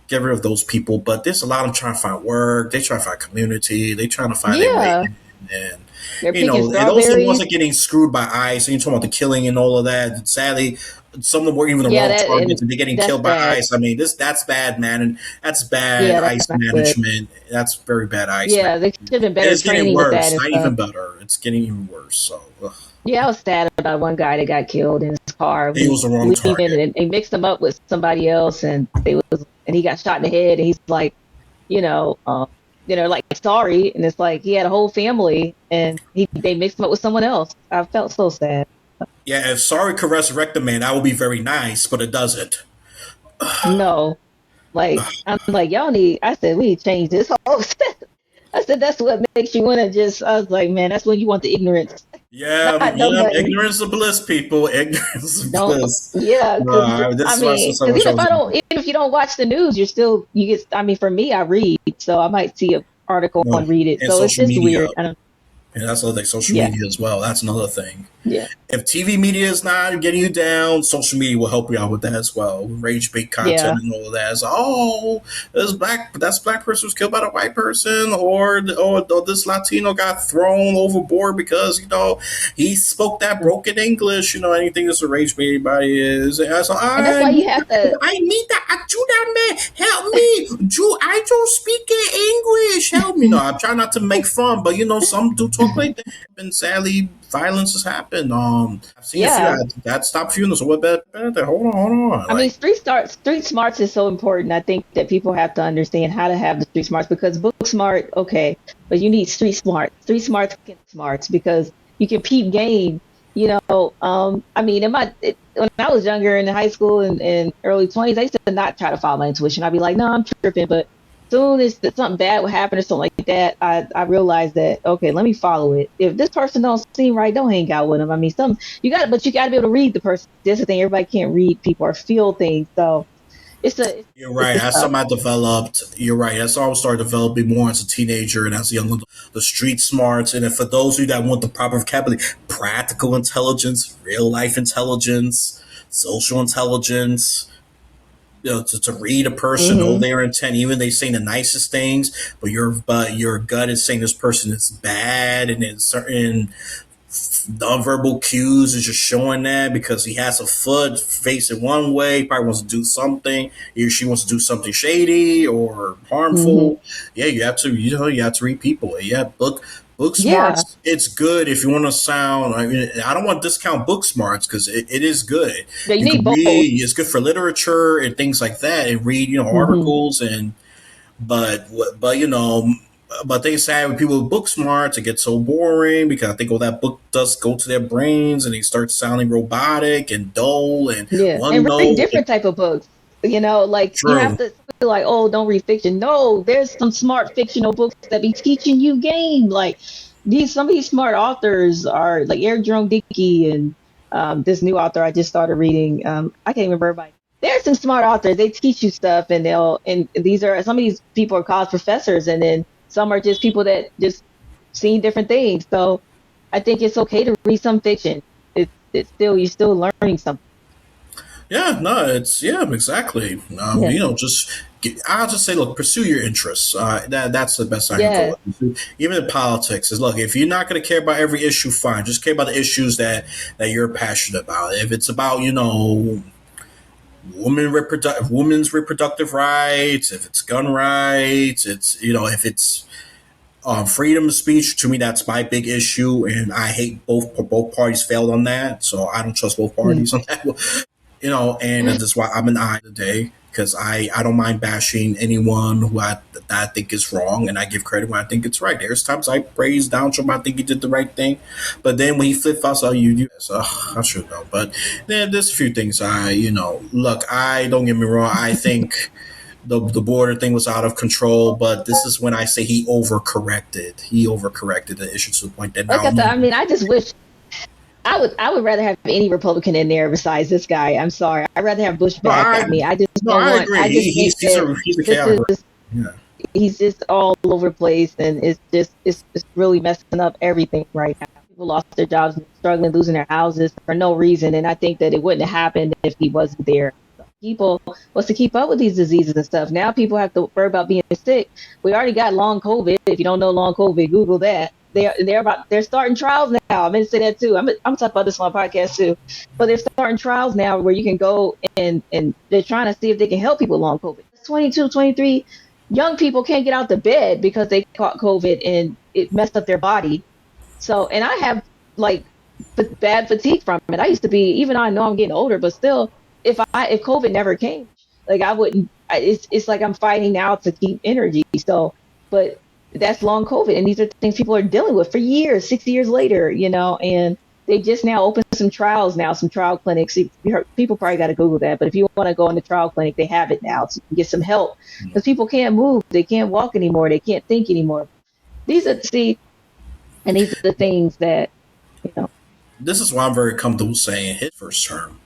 get rid of those people. But there's a lot of them trying to find work. They trying to find community. They trying to find their way. yeah. And They're picking and those are the ones strawberries. that are getting screwed by ICE. And you're talking about the killing and all of that. Sadly, some of them were even the Yeah, wrong that targets, and and they're getting that's killed by bad. ICE. I mean, that's bad, man, and that's bad Yeah, ICE that's not good. management. That's very bad ICE Yeah, they should management, have been and better it's getting training with that worse. and Not stuff. even better. It's getting even worse. So Yeah, I was sad about one guy that got killed in his car. he He was the wrong was leaving target. and they mixed him up with somebody else, and he got shot in the head. And he's like, you know, like sorry, and it's like he had a whole family, and they mixed him up with someone else. I felt so sad. Yeah, if sorry could resurrect the man, that would be very nice, but it doesn't. No, like I'm like y'all need. I said we need to change this whole. I said that's what makes you want to just. I was like, man, that's when you want the ignorance, Yeah, not no yeah, money. ignorance of bliss, people. Ignorance of Don't. bliss. Yeah, because This I is why I mean, so because much I was. even if you don't watch the news, you get. I mean, for me, I read, so I might see an article No, and read it. and So it's social just media. weird. I don't. And that's another thing, social Yeah, media as well. That's another thing. yeah, If TV media is not getting you down, social media will help you out with that as well. Rage bait content yeah. and all of that. It's, oh, that's black person was killed by a white person, or this Latino got thrown overboard because he spoke that broken English. Anything that's a rage bait anybody is. And so And that's why you have to. I need that. Do that, man. Help me. I don't speak English. Help me. No, I'm trying not to make fun, but some do talk like that. And sadly, violence has happened. I've seen a few Yeah, that stop funerals. So what better? Hold on. I mean, Like, street smarts is so important. I think that people have to understand how to have the street smarts because book smart, okay, but you need street smarts because you can peep game. I mean, when I was younger in high school and early 20s, I used to not try to follow my intuition. I'd be like, no, I'm tripping. But soon as something bad would happen or something like that, I realized that, okay, let me follow it. If this person don't seem right, don't hang out with them. I mean, but you got to be able to read the person. That's the thing. Everybody can't read people or feel things. So you're it's right. a That's tough. something I developed. You're right. That's all I started developing more as a teenager and as a young adult. The street smarts. And for those of you that want the proper vocabulary, practical intelligence, real life intelligence, social intelligence, to read a person, know Hmm. their intent, even they saying the nicest things, but your gut is saying this person is bad, and in certain nonverbal cues is just showing that because he has a foot facing one way, he probably wants to do something, he or she wants to do something shady or Hmm. harmful. Yeah, you have to read people. Yeah, book Yeah. smarts. It's good if you want to sound. I mean, I don't want to discount book smarts because it is good. Yeah. You You need can both. read. It's good for literature and things like that, and read Hmm. articles and but but they say when people with book smarts, it gets so boring because I think all that book does go to their brains and they start sounding robotic and dull and Yeah. one And read note. different type of books. Like you have True. to be like, oh, don't read fiction. No, there's some smart fictional books that be teaching you game. Like some of these smart authors are like Eric Jerome Dickey and this new author I just started reading. I can't remember everybody. There's some smart authors. They teach you stuff, and these are some of these people are college professors, and then some are just people that just seen different things. So I think it's okay to read some fiction. It's still you're still learning something. Yeah, no, it's yeah, exactly. Yeah. I'll just say, look, pursue your interests. That's the best I can go Yeah. with. Even in politics, is look, if you're not going to care about every issue, fine. Just care about the issues that you're passionate about. If it's about women's reproductive rights, if it's gun rights, it's if it's freedom of speech. To me, that's my big issue, and I hate both parties failed on that. So I don't trust both Yeah. parties on that. And that's why I'm an I today because I don't mind bashing anyone who I think is wrong, and I give credit when I think it's right. There's times I praise Donald Trump, I think he did the right thing, but then when he flip flops, I should know. But there's a few things look. I don't get me wrong. I think the border thing was out of control, but this is when I say he overcorrected. He overcorrected the issue to the point that Like now I said, no. I mean, I just wish I would rather have any Republican in there besides this guy. I'm sorry. I'd rather have Bush No, back. I mean, I just no, don't I want. agree. I just think He's that a this chaotic. is Yeah. he's just all over the place, and it's really messing up everything right now. People lost their jobs, and struggling, losing their houses for no reason, and I think that it wouldn't have happened if he wasn't there. People was to keep up with these diseases and stuff. Now people have to worry about being sick. We already got long COVID. If you don't know long COVID, Google that. They're starting trials now. I'm gonna say that too. I'm talking about this on my podcast too. But they're starting trials now where you can go and they're trying to see if they can help people long COVID. 22, 23 young people can't get out the bed because they caught COVID and it messed up their body. So, and I have like bad fatigue from it. I used to be, even though I know I'm getting older, but still, if COVID never came, like I wouldn't. It's like I'm fighting now to keep energy. So, but that's long COVID, and these are things people are dealing with for years, 6 years later, and they just now opened some trials now, some trial clinics. People probably got to Google that, but if you want to go in the trial clinic, they have it now, so you can get some help because people can't move, they can't walk anymore, they can't think anymore. These are see, and these are the things that you know This is why I'm very comfortable saying his first term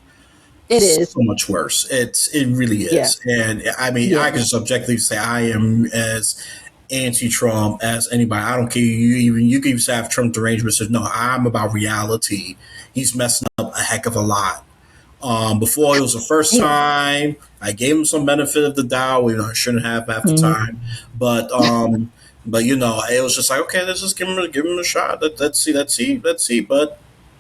it is. so much worse. It really Yeah, is. And I mean, I yeah. can just objectively say I am as anti-Trump as anybody. I don't care. You can even have Trump derangement. Says no, I'm about reality. He's messing up a heck of a lot. Before it was the first He is. time, I gave him some benefit of the doubt. I shouldn't have half the Hmm. time, but it was just like okay, let's just give him a shot. Let's see. But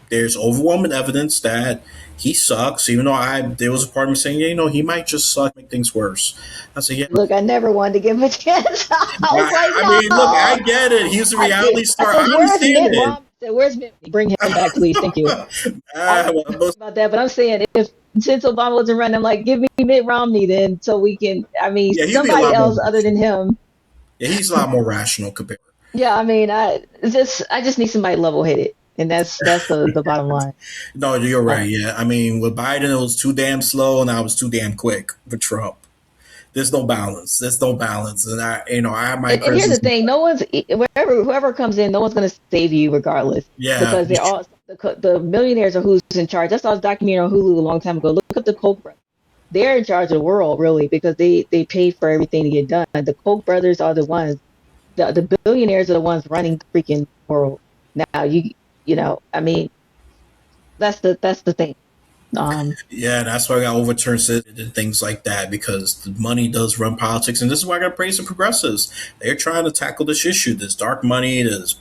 there's overwhelming evidence that he sucks. Even though there was a part of me saying, yeah, he might just suck, make things worse. I said, yeah. Look, I never wanted to give him a chance. I was like, I mean, look, I no. get it. He's a I did. reality I star. said, I where's understand Mitt it. Romney? I said, where's Mitt? Bring him back, please. Thank you. I was But about that, but I'm saying if since Obama wasn't running, I'm like, give me Mitt Romney then, so we can. I mean, yeah, he'd be a somebody lot more else other than rational. him. Yeah, he's a lot more rational compared. Yeah, I mean, I just need somebody level headed, and that's the bottom line. No, you're Uh, right. Yeah, I mean, with Biden, it was too damn slow, and I was too damn quick for Trump. There's no balance. There's no balance, and I have my and here's the criticism. thing: no one's whoever comes in, no one's going to save you regardless, Yeah, because they're all the millionaires are who's in charge. I saw a documentary on Hulu a long time ago. Look at the Koch brothers. They're in charge of the world, really, because they paid for everything to get done. The Koch brothers are the ones. The billionaires are the ones running the freaking world. Now I mean, that's the thing. Um, yeah, that's why I got overturned and things like that because the money does run politics, and this is why I got to praise the progressives. They're trying to tackle this issue, this dark money, this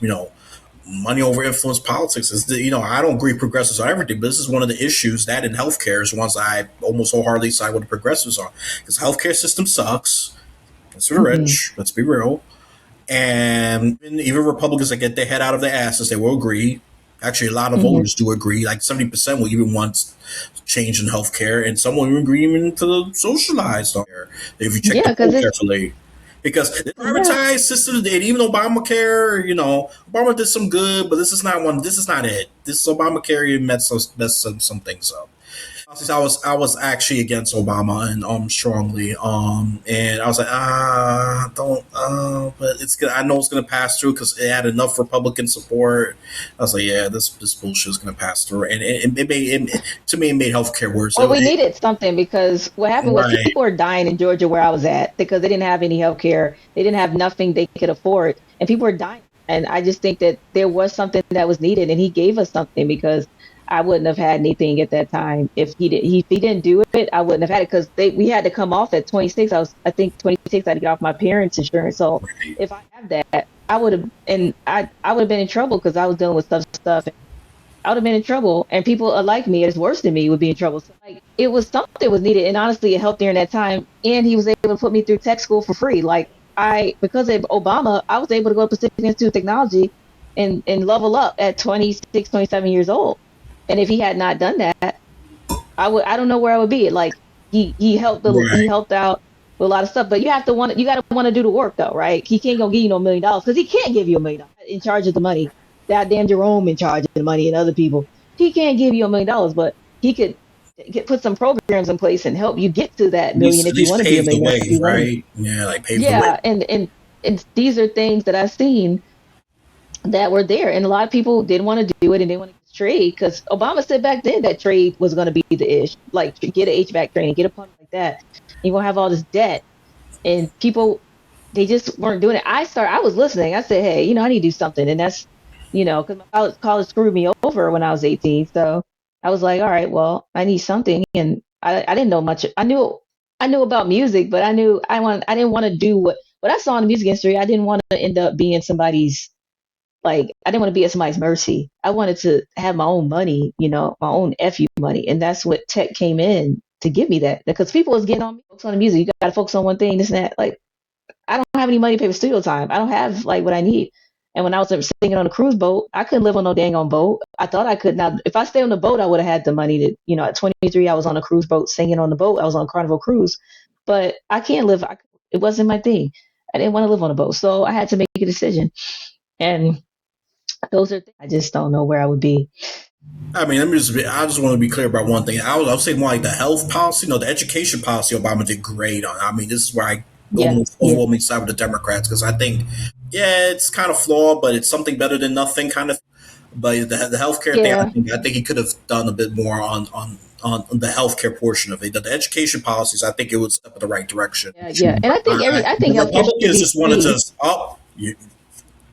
money over influence politics. I don't agree with progressives on everything, but this is one of the issues that in healthcare is ones I almost wholeheartedly side with the progressives on because healthcare system sucks. It's for the mhm. rich. Let's be real. And even Republicans that get their head out of their asses, they will agree. Actually, a lot of Mhm. voters do agree. Like 70% will even want change in healthcare, and some will even agree even to the socialized healthcare if you check the Yeah, poll because it's carefully. Because the yeah, privatized system, and even Obamacare, Obama did some good, but this is not one. This is not it. This Obamacare messed some things up. I was actually against Obama and strongly and I was like don't but it's gonna I know it's gonna pass through because it had enough Republican support. I was like yeah this bullshit is gonna pass through and to me it made healthcare worse. well, we needed something because what happened was Right. people were dying in Georgia where I was at because they didn't have any health care. They didn't have nothing they could afford, and people were dying. And I just think that there was something that was needed, and he gave us something because I wouldn't have had anything at that time if if he didn't do it. I wouldn't have had it because we had to come off at 26. I think 26. I had to get off my parents' insurance. So Right. if I have that, I would have, and I would have been in trouble because I was dealing with stuff. I would have been in trouble, and people like me, as worse than me, would be in trouble. So, like, it was something was needed, and honestly, it helped during that time. And he was able to put me through tech school for free. Like because of Obama, I was able to go to Pacific Institute of Technology and level up at 26, 27 years old. And if he had not done that, I don't know where I would be. Like he Right. helped out with a lot of stuff, but you got to want to do the work though, right? He can't go give you no $1 million because he can't give you $1 million in charge of the money. That damn Jerome in charge of the money and other people. He can't give you $1 million, but he could put some programs in place and help you get to that million At if you least want to be a pave the millionaire. If way, you want to, right? Yeah, like pave the way. yeah, and these are things that I've seen that were there, and a lot of people didn't want to do it and they want to trade because Obama said back then that trade was going to be the ish, like get an HVAC training, get a pump like that. You're gonna have all this debt, and people they just weren't doing it. I was listening. I said, hey, I need to do something, and that's because my college screwed me over when I was 18, so I was like, all right, well, I need something, and I didn't know much. I knew about music, but I didn't want to do what I saw in the music industry. I didn't want to end up being somebody's Like, I didn't want to be at somebody's mercy. I wanted to have my own money, my own FU money. And that's what tech came in to give me that. Because people was getting on me, focus on the music. You got to focus on one thing, this and that. Like, I don't have any money to pay for studio time. I don't have like what I need. And when I was singing on a cruise boat, I couldn't live on no dang on boat. I thought I could. Now, if I stayed on the boat, I would have had the money to, at 23, I was on a cruise boat singing on the boat. I was on Carnival Cruise, but I can't live. It wasn't my thing. I didn't want to live on a boat. So I had to make a decision. And those are things I just don't know where I would be. I mean, I just want to be clear about one thing. I would say more like the health policy, the education policy Obama did great on. I mean, this is where I Yeah. almost overwhelming side with the Democrats because I think, yeah, it's kind of flawed, but it's something better than nothing kind of. But the healthcare thing, Yeah. I think he could have done a bit more on the healthcare portion of it. The education policies, I think it was up in the right direction. Yeah. Yeah. And I think I think The healthcare should Republicans be just wanted free. to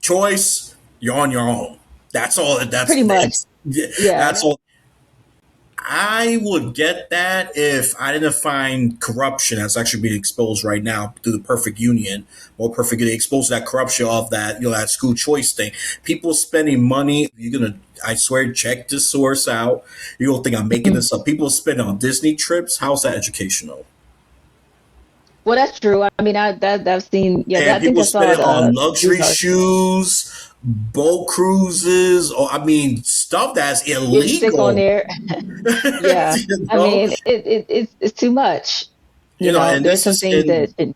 choice. You're on your own. That's all. Pretty much. Yeah. That's all. I would get that if I didn't find corruption that's actually being exposed right now through the perfect union, more perfectly exposed that corruption of that, that school choice thing. People spending money. I swear, check this source out. You don't think I'm making this up. People spend on Disney trips. How's that educational? Well, that's true. I mean, I've seen. Yeah, And I think people I saw spend it it. on News luxury article. shoes, boat cruises, or I mean, stuff that's Getting sick on illegal. there. Yeah. you I know, mean, it's too much. and There's this some is things in. that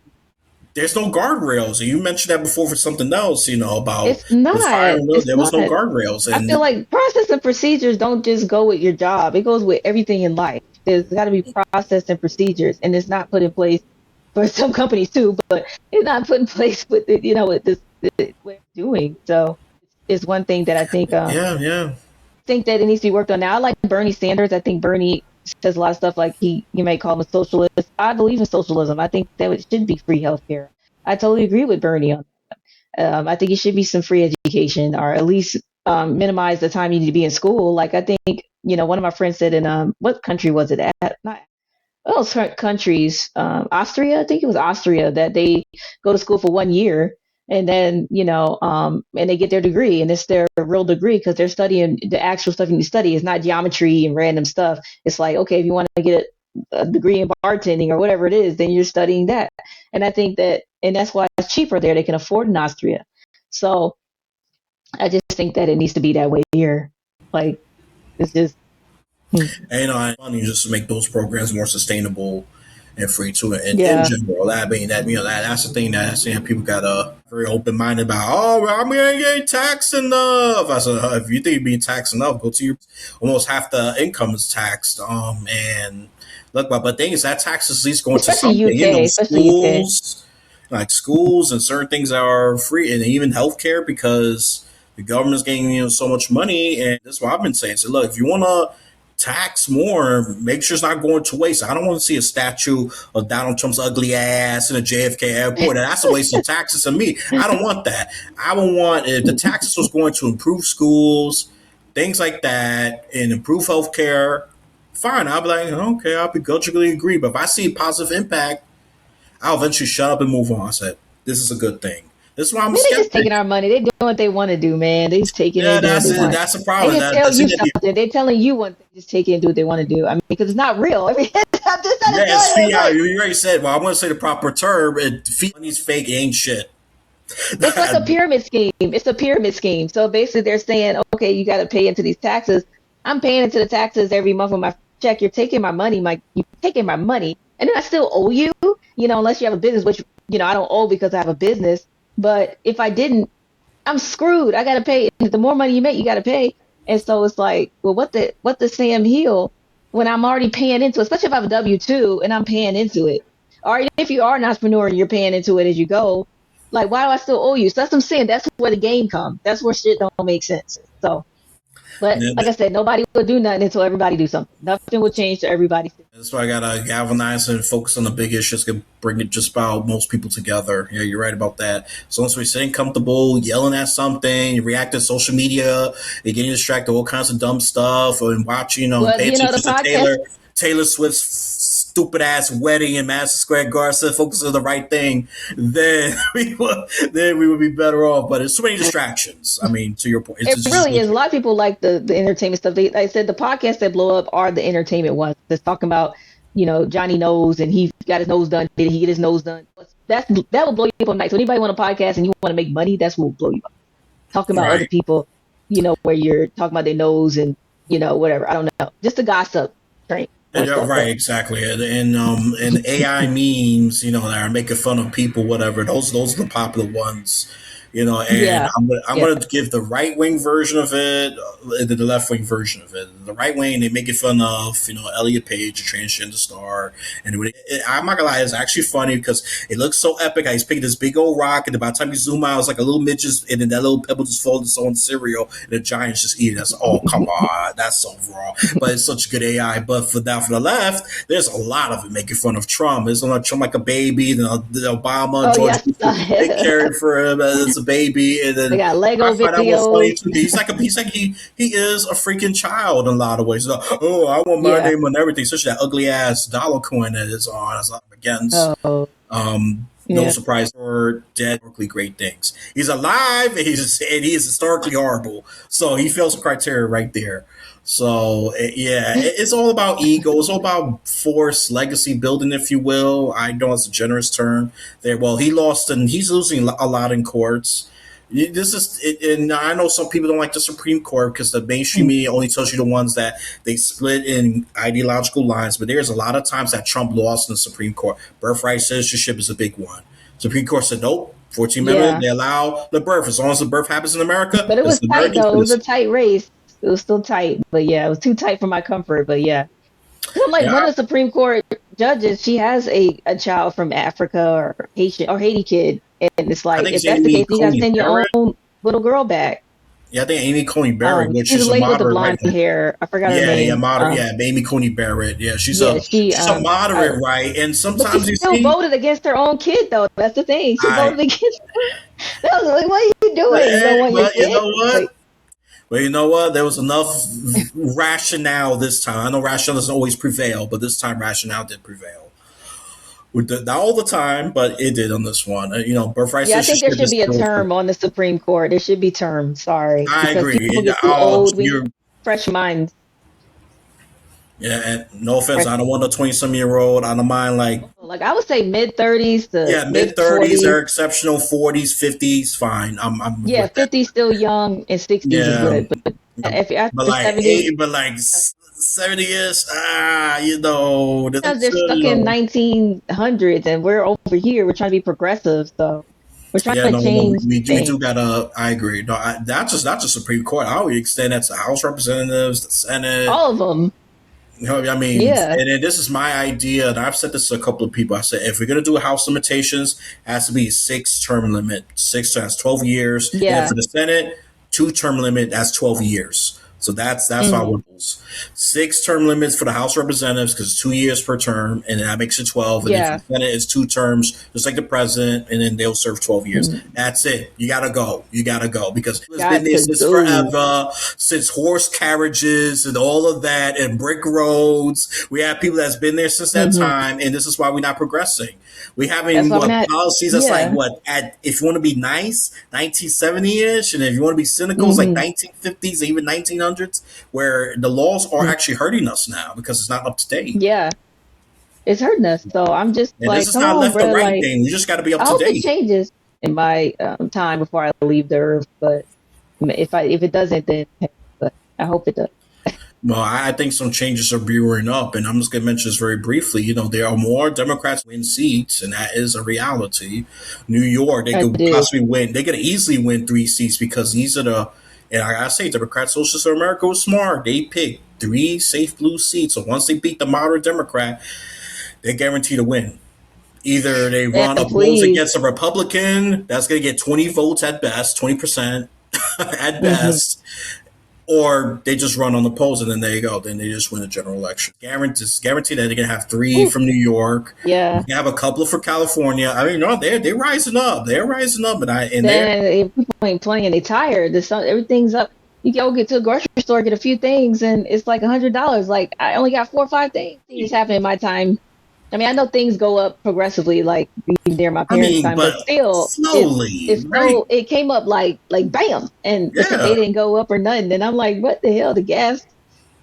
There's no guardrails. And you mentioned that before for something else, about it's the not. fire and It's there was not. no guardrails. I feel And like process and procedures don't just go with your job. It goes with everything in life. There's got to be process and procedures, and it's not put in place for some companies too. But it's not put in place with with this way of doing. So it's one thing that I yeah, yeah. think that it needs to be worked on. Now, I like Bernie Sanders. I think Bernie says a lot of stuff like you may call him a socialist. I believe in socialism. I think that it should be free healthcare. I totally agree with Bernie on. I think it should be some free education, or at least minimize the time you need to be in school. Like, I think one of my friends said in what country was it at? Not those countries, Austria. I think it was Austria that they go to school for 1 year. And then, and they get their degree, and it's their real degree because they're studying the actual stuff you need to study. It's not geometry and random stuff. It's like, okay, if you want to get a degree in bartending or whatever it is, then you're studying that. And I think and that's why it's cheaper there. They can afford in Austria. So I just think that it needs to be that way here. Like, it's just, And money just to make those programs more sustainable and free to it. And in yeah. general, that being that, that's the thing that people got very open minded about. Oh, well, I'm gonna get taxed enough. I said, if you think you're being taxed enough, go to your almost half the income is taxed. And look, but the thing is that tax is at least going to Especially something. UK, especially UK. Schools, like schools and certain things are free, and even healthcare because the government's getting so much money. And that's what I've been saying. So look, if you want to tax more, make sure it's not going to waste. I don't want to see a statue of Donald Trump's ugly ass in a JFK airport. That's a waste of taxes to me. I don't want that. I would want if the taxes was going to improve schools, things like that, and improve healthcare. Fine, I'll be like, okay, I'll begrudgingly agree. But if I see a positive impact, I'll eventually shut up and move on. I said, this is a good thing. This is why I'm a Man, they just taking skeptic. our money. They doing what they want to do, man. They just taking Yeah, it, doing what that's they it. want. That's the They problem. didn't tell That's you it. something. They telling you one thing, just take it and do what they want to do. I mean, because it's not real. I mean, I'm just trying to Yes, tell you, yeah, like, you already said. Well, I'm going to say the proper term. Money's fake, ain't shit. it's like a pyramid scheme. It's a pyramid scheme. So basically, they're saying, okay, you got to pay into these taxes. I'm paying into the taxes every month on my check. You're taking my money, you're taking my money, and then I still owe you. Unless you have a business, which I don't owe because I have a business. But if I didn't, I'm screwed. I got to pay. The more money you make, you got to pay. And so it's like, well, what the Sam Hill when I'm already paying into it, especially if I have a W-2 and I'm paying into it. Or if you are an entrepreneur and you're paying into it as you go, like, why do I still owe you? So that's what I'm saying. That's where the game comes. That's where shit don't make sense. So, but like I said, nobody will do nothing until everybody do something. Nothing will change to everybody. That's why I gotta galvanize and focus on the big issues. Can bring it just about most people together. Yeah, you're right about that. So once we're sitting comfortable, yelling at something, you react to social media, you're getting distracted, all kinds of dumb stuff, and watching, and Well, pay the attention to podcast. Taylor Swift's stupid ass wedding in Madison Square Garden, focus on the right thing, then we would be better off. But it's so many distractions. I mean, to your point, it's It just really is. A lot of people like the entertainment stuff. Like I said, the podcasts that blow up are the entertainment ones. That's talking about, Johnny knows and he got his nose done. Did he get his nose done? That will blow you up on night. So anybody want a podcast and you want to make money, that's what will blow you up. Talking about other right. people, where you're talking about their nose and whatever. I don't know. Just the gossip train. Yeah, right, exactly, and AI memes, that are making fun of people, whatever. Those are the popular ones, And Yeah, I'm yeah. gonna give the right wing version of it, the left wing version of it. The right wing, they make it fun of, Elliot Page, a transgender star, and I'm not gonna lie, it's actually funny because it looks so epic. He's picking this big old rock, and by the time you zoom out, it's like a little midget, and then that little pebble just falls on cereal, and the giant's just eating. That's come on, that's so wrong. But it's such a good AI. But for the left, there's a lot of it making fun of Trump. It's on Trump like a baby, then the Obama, Oh George yes. Bush, they caring for him as a baby, and They then got I Lego find out what's funny videos. too. He is a freaking child in a lot of ways. Oh, I want my Yeah. name on everything, especially that ugly ass dollar coin that is on. That's I'm against. Oh No yeah. surprise for dead historically great things. He's alive and he is historically horrible. So he fails the criteria right there. So it's all about ego. It's all about force legacy building, if you will. I know it's a generous term there. Well, he lost and he's losing a lot in courts. This is, and I know some people don't like the Supreme Court because the mainstream media only tells you the ones that they split in ideological lines. But there's a lot of times that Trump lost in the Supreme Court. Birthright citizenship is a big one. Supreme Court said nope. 14 Amendment, Yeah. they allow the birth as long as the birth happens in America. But it It's was an tight American though. It was a citizen. tight race. It was still tight. But yeah, it was too tight for my comfort. But yeah. 'Cause I'm like Yeah, one of the Supreme Court judges, she has a child from Africa or Haitian or Haiti kid. And it's I like, think if it's that's the Amy case, you gotta Coney send your Barrett. own little girl back. Yeah, I think Amy Coney Barrett, which She's a is a lady with the moderate right. blonde hair. I forgot her Yeah, name. moderate. Yeah, Amy Coney Barrett. Yeah, Yeah, she's a moderate right, and but she sometimes you still see, voted against her own kid though. That's the thing. She I voted against that was like, what are you doing? You don't want your but you kid? know what? Like, But you know what? There was enough rationale this time. I know rationale doesn't always prevail, but this time rationale did prevail. Not all the time, but it did on this one. Birthright yeah, I think there citizenship should is be a still. term on the Supreme Court. There should be terms. Sorry, I because people agree. get too Oh, old. We need you're fresh minds. yeah. And no offense, Fresh, I don't want a 20-some-year-old. I don't mind like like I would say mid 30s to yeah, mid mid 30s are 40s. exceptional. 40s, 50s, fine. I'm Yeah, with that. 50 still young and 60s is Yeah, good. But if you're but after like 70, eight, but like 70 years, because they're stuck in 1900s and we're over here. We're trying to be progressive, so we're trying Yeah, to no, change we things. do gotta. I agree. No, not just Supreme Court. I would extend that to House Representatives, the Senate. All of them. I mean, Yeah, and then this is my idea, and I've said this to a couple of people. I said if we're gonna do House limitations, it has to be a 6 term limit. That's 12 years, and then yeah. for the Senate, 2 term limit. That's 12 years. So that's our Hmm. rules. 6 term limits for the House of Representatives because it's 2 years per term, and that makes it 12. And then for Yeah. the Senate, it's 2 terms, just like the president, and then they'll serve 12 years. Mhm. That's it. You gotta go. You gotta go because it's been Got there to since go. forever, since horse carriages and all of that, and brick roads. We have people that's been there since that Hmm. time, and this is why we're not progressing. We That's having why we're what not. policies that's like Yeah. what at if you want to be nice, 1970-ish, and if you want to be cynical, it's like Hmm. 1950s, even 1900s, where the laws are actually hurting us now because it's not up to date. Yeah. It's hurting us. So I'm just And this like, is come not on, left or bro. right Like, thing. We just got to be up I to hope it date. changes in my time before I leave the earth. But if it doesn't, then but I hope it does. Well, I think some changes are brewing up, and I'm just going to mention this very briefly. There are more Democrats win seats, and that is a reality. New York, they I could do. possibly win. They could easily win 3 seats because these are the, and I gotta say, Democrats, Socialists of America was smart. They picked 3 safe blue seats. So once they beat the moderate Democrat, they're guaranteed to win. Either they Yeah, run oppose please. against a Republican that's going to get 20 votes at best, 20% at Hmm. best, or they just run on the polls and then there you go. Then they just win the general election. Guaranteed that they're gonna have 3 Ooh, from New York. yeah. You have a couple for California. I mean, no, they're rising up. They're rising up, and they're Then if people ain't playing, they tired. Everything's up. You go get to a grocery store, get a few things, and it's like $100. Like I only got 4 or 5 things. Things happen in my time. I mean, I know things go up progressively, like even during my I parents' mean, time, but but still, slowly, right? it came up like bam, and looks like Yeah, they didn't go up or nothing. And I'm like, what the hell? The gas?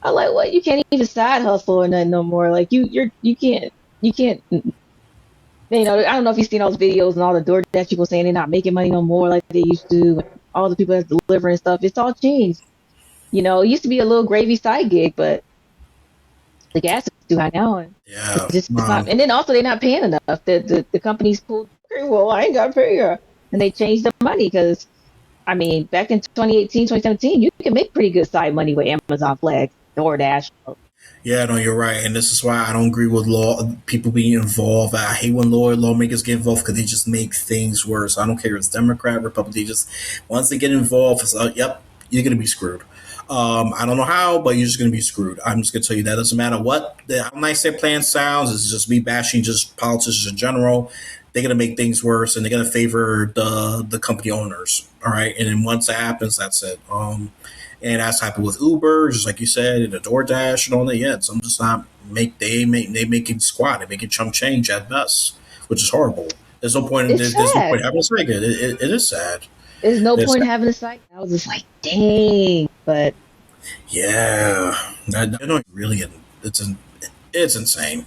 I'm like, what? You can't even side hustle or nothing no more. Like you can't. You know, I don't know if you've seen all those videos and all the DoorDash people saying they're not making money no more like they used to. And all the people that deliver and stuff, it's all changed. You know, it used to be a little gravy side gig, but the gas is too high now, and yeah. it's not. And then also they're not paying enough. The companies pulled, okay, well, I ain't got to pay you, and they changed the money because I mean, back in 2018, 2017, you can make pretty good side money with Amazon Flex, DoorDash. Yeah, no, you're right, and this is why I don't agree with law people being involved. I hate when lawmakers get involved because they just make things worse. I don't care if it's Democrat, Republican. They just once they get involved, it's like, yep, you're gonna be screwed. I don't know how, but you're just gonna be screwed. I'm just gonna tell you that. It doesn't matter how nice their plan sounds. It's just me bashing just politicians in general. They're gonna make things worse, and they're gonna favor the company owners. All right, and then once that happens, that's it. And that's happened with Uber, just like you said, and the DoorDash and all that. Yeah, some just not they making squat, they making chump change at best, which is horrible. It's There's no sad. point having a strike. It is sad. There's no It's point sad. having a site. I was just like, dang. But Yeah, I know really it's it's insane.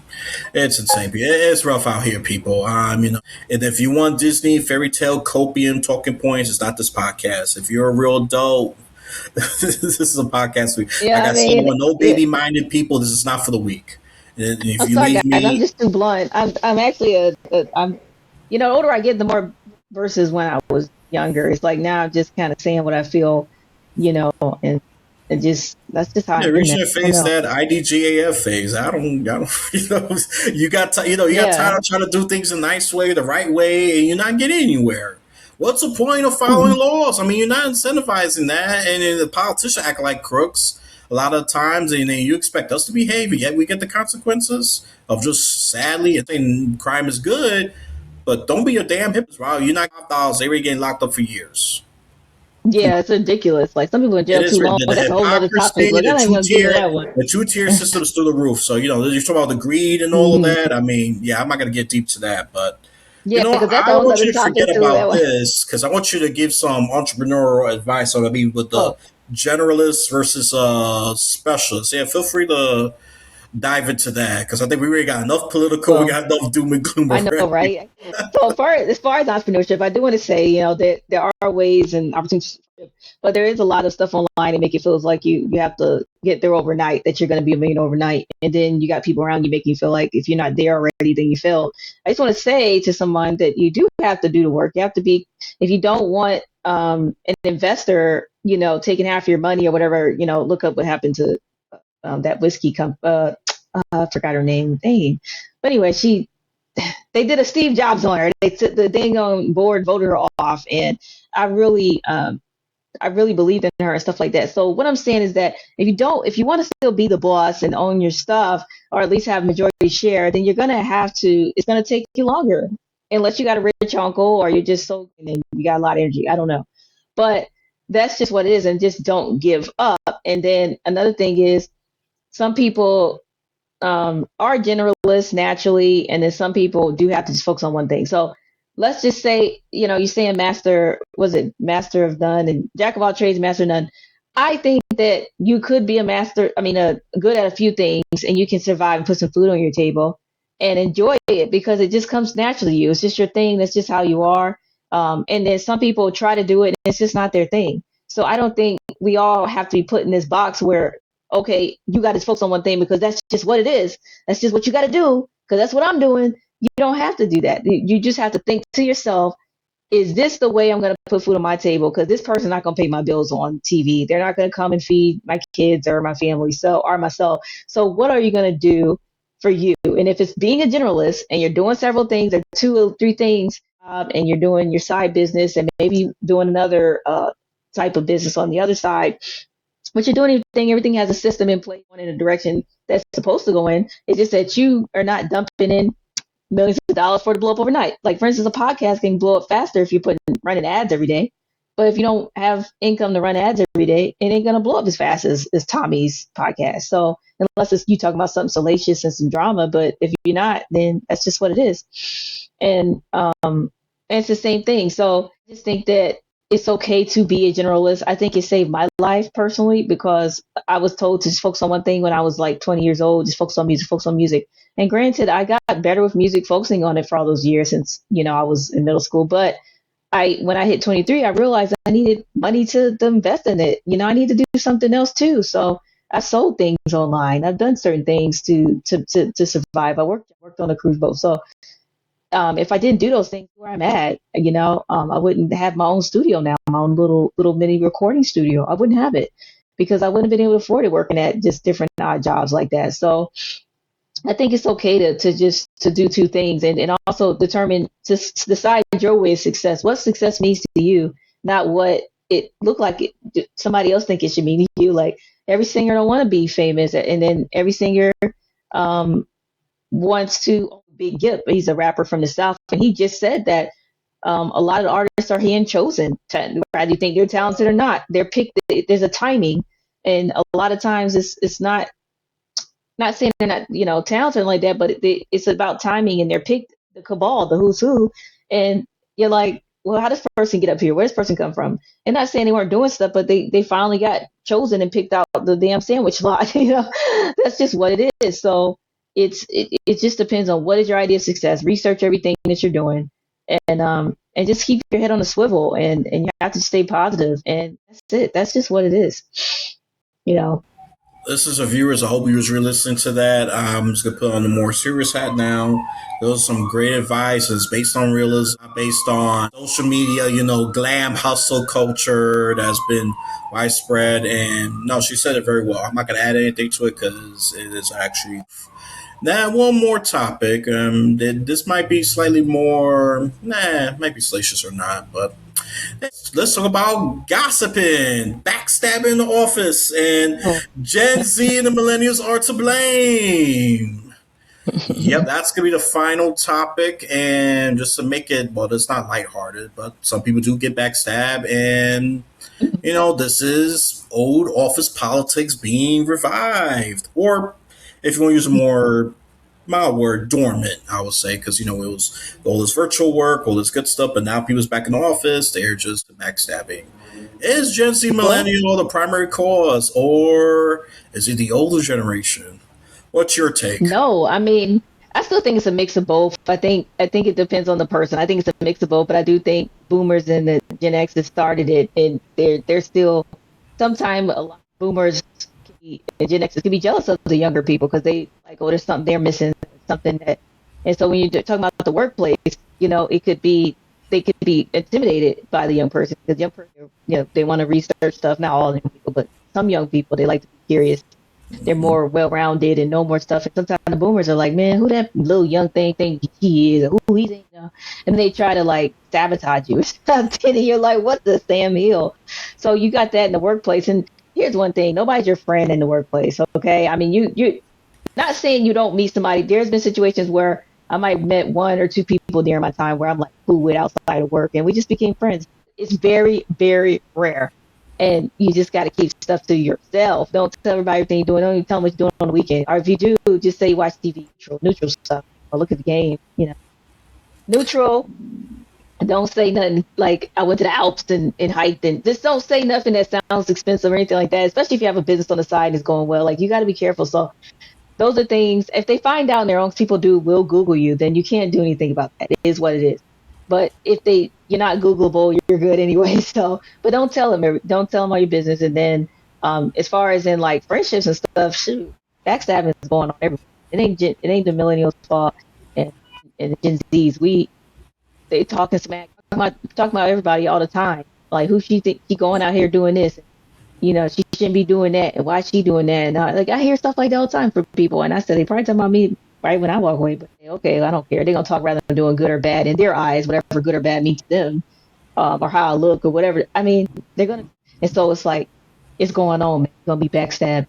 It's insane. It's rough out here, people. And if you want Disney fairy tale copium talking points, it's not this podcast. If you're a real adult, this is a podcast. yeah, Like I I said, I mean, want no yeah. baby minded people. This is not for the weak. And if I'm you sorry, leave guys. I'm me, just too blunt. I'm actually I'm, you know, the older I get, the more versus when I was younger. It's like now I'm just kind of saying what I feel, you know, and just that's just how I yeah, we am now. should I don't face know. that IDGAF phase. I don't, you got Yeah. tired of trying to do things the nice way, the right way, and you're not getting anywhere. What's the point of Mhm. following laws? I mean, you're not incentivizing that, and then the politicians act like crooks a lot of times, and then you expect us to behave, and yet we get the consequences of just sadly saying crime is good, but don't be a damn hypocrite. Wow, you're not $5. They were getting locked up for years. Come Yeah, it's ridiculous. Like some people in it jail is too long. the That's a whole nother topic. hypocrisy, Like I'm not even gonna get into that one. the two tier system is through the roof. So you're talking about the greed and all of Hmm. that. I mean, yeah, I'm not gonna get deep to that, but Yeah, because that's a I whole want nother you to forget topic too. That about one. this because I want you to give some entrepreneurial advice on. I mean, with the Oh, generalists versus specialists. Yeah, feel free to dive into that because I think we already got enough political. We well, got enough doom and gloom I know, already. right? So as far as entrepreneurship, I do want to say, you know, that there are ways and opportunities, but there is a lot of stuff online that make it feels like you have to get there overnight, that you're going to be a million overnight, and then you got people around you making you feel like if you're not there already, then you failed. I just want to say to someone that you do have to do the work. You have to be, if you don't want an investor, you know, taking half your money or whatever, you know, look up what happened to that whiskey I forgot her name. Dang. But anyway, they did a Steve Jobs on her. They took the dang on board, voted her off, and I really, I really believed in her and stuff like that. So what I'm saying is that if you want to still be the boss and own your stuff, or at least have majority share, then you're gonna have to. It's gonna take you longer, unless you got a rich uncle or you're just so and then you got a lot of energy. I don't know, but that's just what it is, and just don't give up. And then another thing is, some people are generalists naturally, and then some people do have to just focus on one thing. So let's just say, you know, you're saying master, was it master of none and jack of all trades, master of none. I think that you could be a master, I mean, a good at a few things, and you can survive and put some food on your table and enjoy it because it just comes naturally to you. It's just your thing. That's just how you are. And then some people try to do it, and it's just not their thing. So I don't think we all have to be put in this box where okay, you got to focus on one thing because that's just what it is. That's just what you got to do because that's what I'm doing. You don't have to do that. You just have to think to yourself, is this the way I'm going to put food on my table? Because this person's not going to pay my bills on TV. They're not going to come and feed my kids or my family, or myself. So what are you going to do for you? And if it's being a generalist and you're doing several things or two or three things, and you're doing your side business and maybe doing another type of business on the other side, but you're doing everything has a system in place going in a direction that's supposed to go in. It's just that you are not dumping in millions of dollars for it to blow up overnight. Like for instance, a podcast can blow up faster if you're running ads every day. But if you don't have income to run ads every day, it ain't gonna blow up as fast as Tommy's podcast. So unless it's you talking about something salacious and some drama, but if you're not, then that's just what it is. And it's the same thing. So I just think that it's okay to be a generalist. I think it saved my life personally because I was told to just focus on one thing when I was like 20 years old, just focus on music, focus on music. And granted, I got better with music, focusing on it for all those years since, I was in middle school. But when I hit 23, I realized I needed money to invest in it. I need to do something else too. So I sold things online. I've done certain things to survive. I worked on a cruise boat. So if I didn't do those things where I'm at, I wouldn't have my own studio now, my own little mini recording studio. I wouldn't have it because I wouldn't have been able to afford it working at just different odd jobs like that. So I think it's okay to do two things and also determine to decide your way of success. What success means to you, not what it looked like somebody else think it should mean to you. Like every singer don't want to be famous, and then every singer um, wants to Big Gip. He's a rapper from the South, and he just said that a lot of artists are hand chosen. Whether you think they're talented or not, they're picked. There's a timing, and a lot of times it's not saying they're not talented like that, but it's about timing, and they're picked the cabal, the who's who, and you're like, well, how does this person get up here? Where does this person come from? And not saying they weren't doing stuff, but they finally got chosen and picked out the damn sandwich lot. That's just what it is. So it just depends on what is your idea of success. Research everything that you're doing, and just keep your head on a swivel, and you have to stay positive, and that's it. That's just what it is. You know. This is a viewers. I hope viewers were listening to that. I'm just gonna put on the more serious hat now. Those are some great advice. It's based on realism, not based on social media, glam hustle culture that's been widespread. And no, she said it very well. I'm not gonna add anything to it because it is actually. Now, one more topic. This might be slightly more, might be salacious or not, but let's talk about gossiping, backstabbing in the office, and Gen Z and the millennials are to blame. Yep, that's gonna be the final topic, and just to make it, well, it's not lighthearted, but some people do get backstabbed, and this is old office politics being revived, or if you want to use a more mild word, dormant, I would say, because it was all this virtual work, all this good stuff, but now people's back in the office, they're just backstabbing. Is Gen Z Well, millennial the primary cause, or is it the older generation? What's your take? no, I mean, I still think it's a mix of both. I think it depends on the person. I think it's a mix of both, but I do think boomers and the Gen X that started it, and they're still sometimes a lot of boomers and Gen Xers can be jealous of the younger people because they like, oh, there's something they're missing, something that, and so when you're talking about the workplace, it could be they could be intimidated by the young person because young person, they want to research stuff. Not all young people, but some young people they like to be curious. They're more well-rounded and know more stuff. And sometimes the boomers are like, man, who that little young thing think he is? Or who he's, and they try to like sabotage you. And you're like, what the Sam Hill? So you got that in the workplace. And here's one thing: nobody's your friend in the workplace. Okay, I mean, you not saying you don't meet somebody. There's been situations where I might have met one or two people during my time where I'm like cool with outside of work, and we just became friends. It's very, very rare. And you just got to keep stuff to yourself. Don't tell everybody everything you're doing. Don't even tell them what you're doing on the weekend. Or if you do, just say you watch TV, neutral stuff, or look at the game. Neutral. Don't say nothing like I went to the Alps and hiked, and just don't say nothing that sounds expensive or anything like that. Especially if you have a business on the side and it's going well. Like you got to be careful. So those are things. If they find out and their own people will Google you, then you can't do anything about that. It is what it is. But if you're not Googleable, you're good anyway. So, but don't tell them all your business. And then, as far as in like friendships and stuff, shoot, backstabbing is going on everywhere. It ain't the millennials' fault and the Gen Zs. They talking smack, talking about everybody all the time. Like who she think she going out here doing this? She shouldn't be doing that, and why is she doing that? And I hear stuff like that all the time from people, and I said they probably talking about me right when I walk away. But okay, I don't care. They're gonna talk rather than doing good or bad in their eyes, whatever good or bad means to them, or how I look or whatever. I mean, they're gonna, and so it's like it's going on. Man. You're gonna be backstabbed,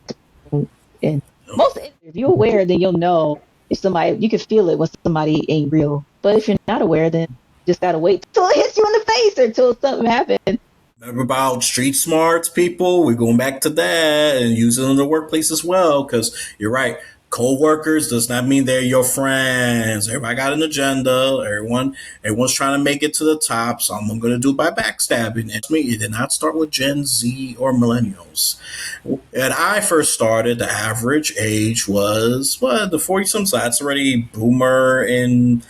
and most if you're aware, then you'll know if somebody you can feel it when somebody ain't real. But if you're not aware, then you just gotta wait till it hits you in the face or till something happens. Remember about street smarts, people? We're going back to that and use it in the workplace as well. Because you're right, co-workers does not mean they're your friends. Everybody got an agenda. Everyone's trying to make it to the top. So I'm going to do it by backstabbing. And me, it did not start with Gen Z or millennials. When I first started, the average age was what, the 40 some. So that's already boomer and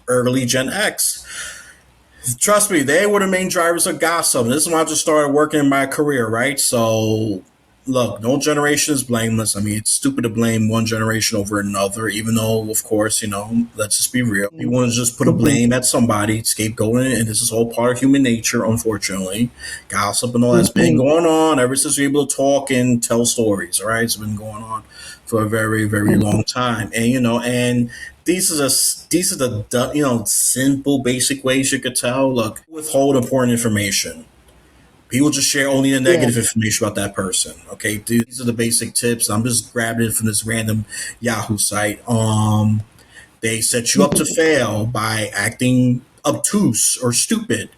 early Gen X. Trust me, they were the main drivers of gossip. This is when I just started working in my career, right? So, look, no generation is blameless. I mean, it's stupid to blame one generation over another, even though, of course, let's just be real. People want to just put a Mm-hmm. blame at somebody, scapegoating, and this is all part of human nature, unfortunately. Gossip and all that's been Mm-hmm. going on ever since we're able to talk and tell stories, all right? It's been going on for a very, very long time. And, these are the simple basic ways you could tell. Look, withhold important information. People just share only the Yeah. negative information about that person. Okay, these are the basic tips. I'm just grabbing it from this random Yahoo site. They set you up to fail by acting obtuse or stupid,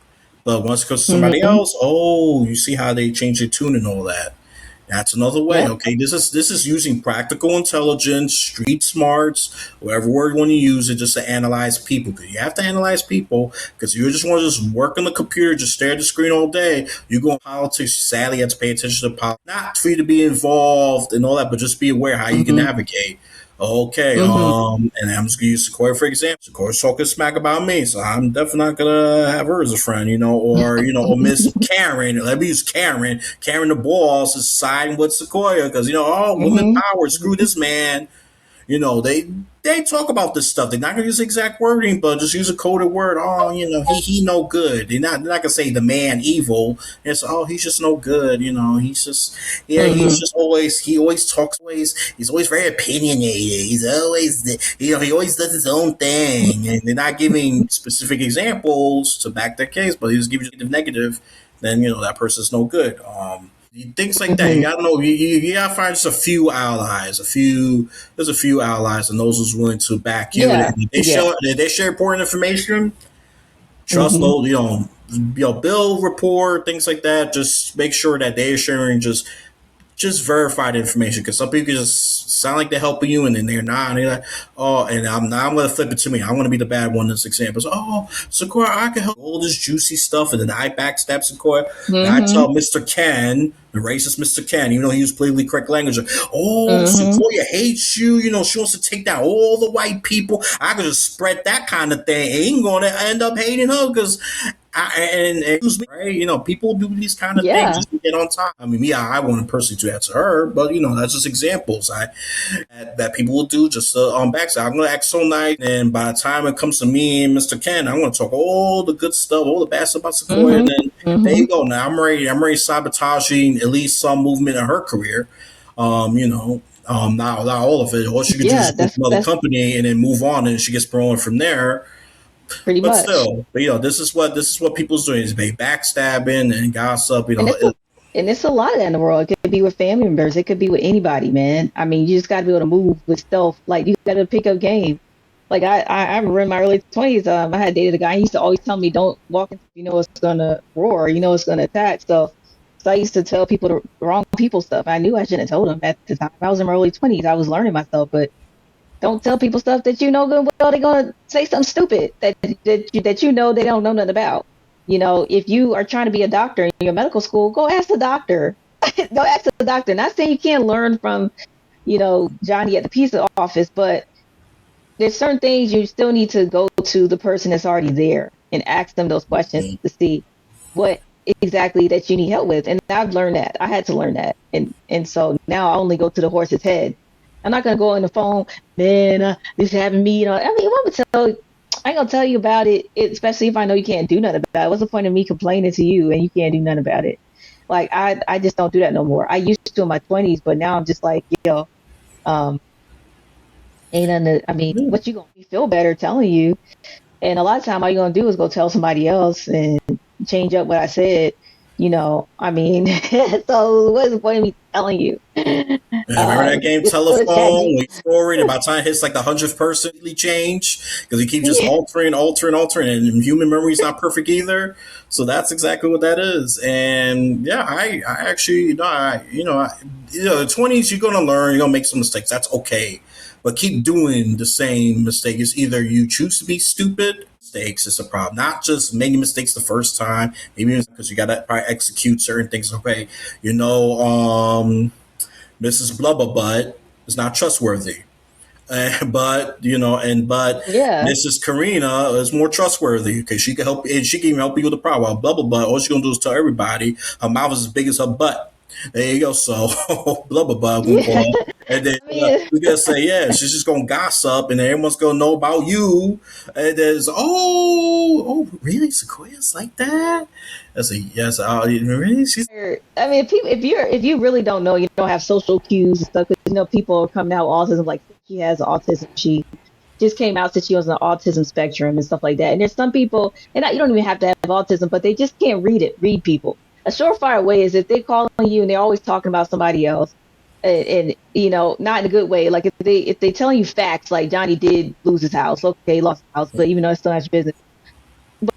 but once it goes to somebody Mm-hmm. else, oh, you see how they change their tune and all that. That's another way. Yep. Okay, this is using practical intelligence, street smarts, whatever word you want to use it, just to analyze people. Because you have to analyze people. Because you just want to just work on the computer, just stare at the screen all day. You go in politics. Sadly, you have to pay attention to politics. Not for you to be involved and all that, but just be aware how you can Mm-hmm. navigate. Okay, Mm-hmm. and I'm just gonna use Sequoia for example. Sequoia's talking smack about me, so I'm definitely not gonna have her as a friend, or Miss Karen. Let me use Karen. Karen the boss is siding with Sequoia because oh, woman Mm-hmm. power, screw this man. They talk about this stuff. They're not gonna use exact wording, but just use a coded word. Oh, he no good. They're not gonna say the man evil. It's oh, he's just no good. He's just yeah, Mm-hmm. he always talks he's always very opinionated. He's always he always does his own thing, and they're not giving specific examples to back their case, but he just gives you negative. Then that person's no good. Things like that. You Mm-hmm. gotta know. You gotta find just a few allies. There's a few allies, and those who's willing to back you. And Yeah. if they Yeah. show, if they share important information, trust Mm-hmm. those. Bill report things like that. Just make sure that they're sharing just verified information because some people just sound like they're helping you and then they're not. And they're like, oh, and I'm going to flip it to me. I'm going to be the bad one in this example. So, oh, Sequoia, I can help all this juicy stuff. And then I backstab Sequoia. And I Mm-hmm. tell Mr. Ken, the racist Mr. Ken, even though he used politically correct language, like, oh, Mm-hmm. Sequoia hates you. She wants to take down all the white people. I could just spread that kind of thing. Ain't going to end up hating her because and excuse me, right? People do these kind of things Yeah. just to get on top. I mean, me, I wouldn't personally do that to her, but that's just examples that people will do just on backside. I'm gonna act so nice, and by the time it comes to me and Mr. Ken, I'm gonna talk all the good stuff, all the bad stuff about Sequoia, Mm-hmm. and then there Mm-hmm. you go. Now I'm ready sabotaging at least some movement in her career. Not all of it. All she could do is Yeah. go to another That's company and then move on, and she gets promoted from there. pretty But much. still, this is what people's doing is they backstabbing and gossip. And it's a lot of that in the world. It could be with family members. It could be with anybody, man. I mean, you just got to be able to move with stealth. Like you got to pick up game. Like I remember in my early 20s, I had dated a guy. He used to always tell me, "Don't walk into it's gonna roar. It's gonna attack." So I used to tell people the wrong people stuff. I knew I shouldn't have told them at the time. I was in my early 20s. I was learning myself, but don't tell people stuff that you know good and well they're gonna say something stupid that they don't know nothing about. If you are trying to be a doctor in your medical school, go ask the doctor. Go ask the doctor. Not saying you can't learn from Johnny at the pizza office, but there's certain things you still need to go to the person that's already there and ask them those questions to see what exactly that you need help with. And I've learned that. I had to learn that. And so now I only go to the horse's head. I'm not gonna go on the phone, man. This happened to me. I mean, I ain't gonna tell you about it, especially if I know you can't do nothing about it. What's the point of me complaining to you and you can't do nothing about it? Like I just don't do that no more. I used to in my 20s, but now I'm just like, um, ain't nothing. I mean, what you gonna feel better telling you? And a lot of time, all you're gonna do is go tell somebody else and change up what I said. I mean, so what's the point of me telling you. Yeah, remember that game Just go to Telephone? ChatGPT. When you score it, by the time it hits like the 100th person, it change because you keep just Yeah, altering, and human memory is not perfect either. So that's exactly what that is. And yeah, I actually, the 20s, you're gonna learn, you're gonna make some mistakes. That's okay, but keep doing the same mistake. It's either you choose to be stupid. Mistakes is a problem. Not just making mistakes the first time, maybe because you gotta probably execute certain things. Okay, you know, Mrs. Blubberbutt is not trustworthy. But yeah, Mrs. Karina is more trustworthy because she can help and she can even help you with the problem. While Blubberbutt, all she's gonna do is tell everybody her mouth is as big as her butt. There you go. So Blubberbutt gonna yeah. call, and then I mean, we gonna say, yeah, she's just gonna gossip, and then everyone's gonna know about you. And there's really Sequoia's like that. I say yes. Oh, really? She's I mean, if you really don't know, you don't have social cues and stuff. 'Cause, people are coming out with autism. Like she has autism. She just came out that she was on the autism spectrum and stuff like that. And there's some people, and you don't even have to have autism, but they just can't read people. A surefire way is if they call on you and they're always talking about somebody else, and not in a good way. Like if they telling you facts, like Johnny did lose his house. Okay, he lost his house, but even though it's still not your business.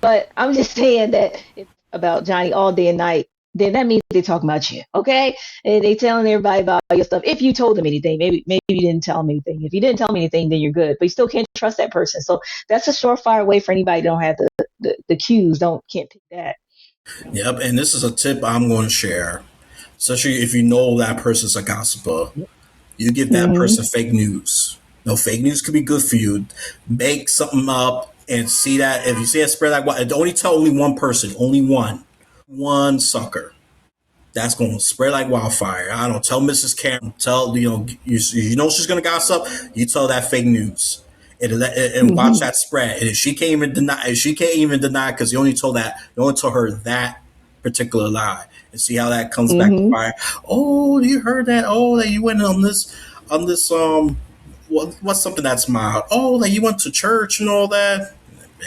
But I'm just saying that it's about Johnny all day and night. Then that means they're talking about you, okay? And they telling everybody about your stuff. If you told them anything, maybe you didn't tell them anything. If you didn't tell them anything, then you're good. But you still can't trust that person. So that's a surefire way for anybody who don't have the cues. Can't pick that. Yep, and this is a tip I'm going to share. Especially if you know that person's a gossiper, you give that Mm-hmm. person fake news. No, fake news could be good for you. Make something up and see that. If you see it spread like what, only tell only one person, only one sucker. That's going to spread like wildfire. I don't tell Mrs. Karen. Tell you know she's going to gossip. You tell that fake news. And watch Mm-hmm. that spread. And if she can't even deny, because you only told her that particular lie, and see how that comes back to Mm-hmm. fire. Oh, you heard that? Oh, that you went on this what's something that's mild? Oh, that you went to church and all that.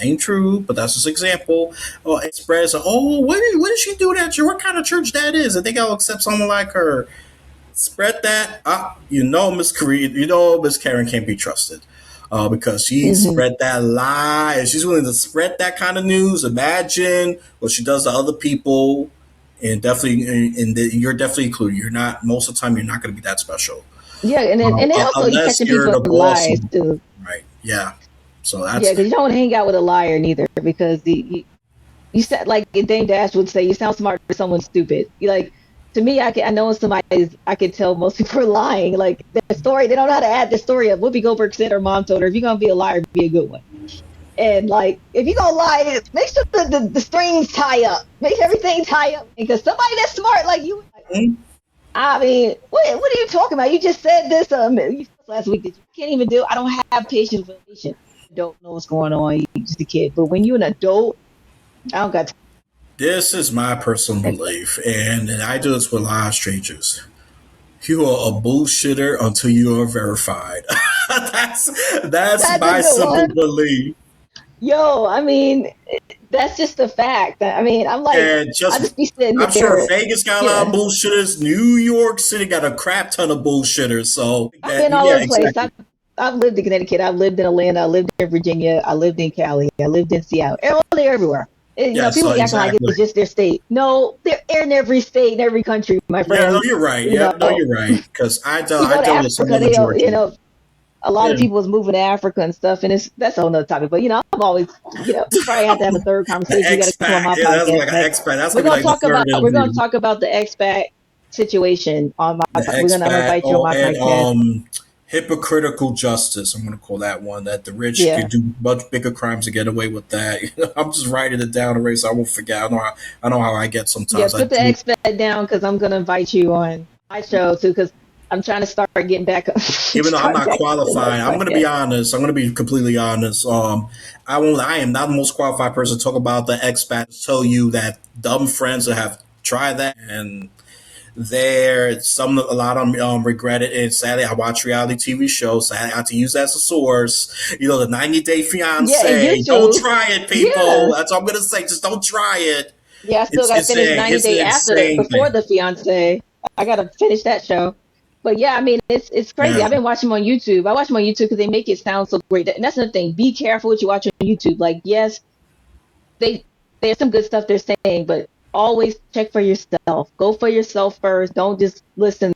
Ain't true, but that's just an example. Oh, it spreads. Oh, what did she do that church? What kind of church that is? I think I'll accept someone like her. Spread that. Miss Karen can't be trusted. Because she Mm-hmm. spread that lie. And she's willing to spread that kind of news. Imagine what she does to other people, and definitely, you're definitely included. You're not most of the time. You're not going to be that special, Yeah, and then also you unless catching you're people the in boss, lies too. right? Yeah. So Yeah, that's because you don't want to hang out with a liar neither, because you said, like Dame Dash would say, you sound smart for someone stupid. You like, to me, I know when somebody's, I can tell most people are lying. Like the story, they don't know how to add the story of Whoopi Goldberg said her mom told her, if you're gonna be a liar, be a good one. And like, if you're gonna lie, make sure the strings tie up, make everything tie up, because somebody that's smart like you. I mean, what are you talking about? You just said this last week that you can't even do. I don't have patience with a patient. Don't know what's going on. You're just a kid. But when you're an adult, I don't got this is my personal time. belief, and I do this with a lot of strangers. You are a bullshitter until you are verified. That's That's a my good simple one. belief. Yo, I mean, that's just a fact. I mean, I'm like, And I just, just be sitting I'm sure there. Vegas got a lot of Yeah, bullshitters. New York City got a crap ton of bullshitters. So, I've been all yeah, over the place. exactly. I've lived in Connecticut. I've lived in Atlanta. I lived in Virginia. I lived in Cali. I lived in Seattle. They're everywhere. And, Yeah, so people be acting like exactly. it's just their state. No, they're in every state, in every country, my Yeah, no, friend. you're right. You Yep, no, know, you're right. Because you I go to dealt with Africa, someone in Georgia. a lot Yeah, of people is moving to Africa and stuff, and that's a whole nother topic. But I'm always, we probably have to have a third the conversation. You got to come on expat. my Yeah, that's podcast, like an but expat. That's gonna be like the third we're gonna interview. talk about the expat situation on The I'm gonna expat, invite you on my and podcast. hypocritical justice. I'm going to call that one. That the rich Yeah, could do much bigger crimes to get away with that. I'm just writing it down, Ray, so I won't forget. I know how I get yeah. sometimes. I Put the do. expat down because I'm gonna invite you on my show too because I'm trying to start getting back, Even though I'm start not back on the qualified, I'm going to be podcast. honest. I'm going to be completely honest. I won't. I am not the most qualified person to talk about the expat. Tell you that dumb friends that have tried that and a lot of them regret it. And sadly, I watch reality TV shows. So I have to use that as a source. The 90-day Yeah, and fiance. Don't YouTube. try it, people. Yeah, That's all I'm gonna say. Just don't try it. yeah. I still got to finish 90 It's an day after insane before thing. the fiance. I gotta finish that show. But yeah, I mean, it's crazy. Yeah. I've been watching them on YouTube. I watch them on YouTube because they make it sound so great. And that's another thing. Be careful what you watch on YouTube. Like, yes, they there's some good stuff they're saying, but always check for yourself. Go for yourself first. Don't just listen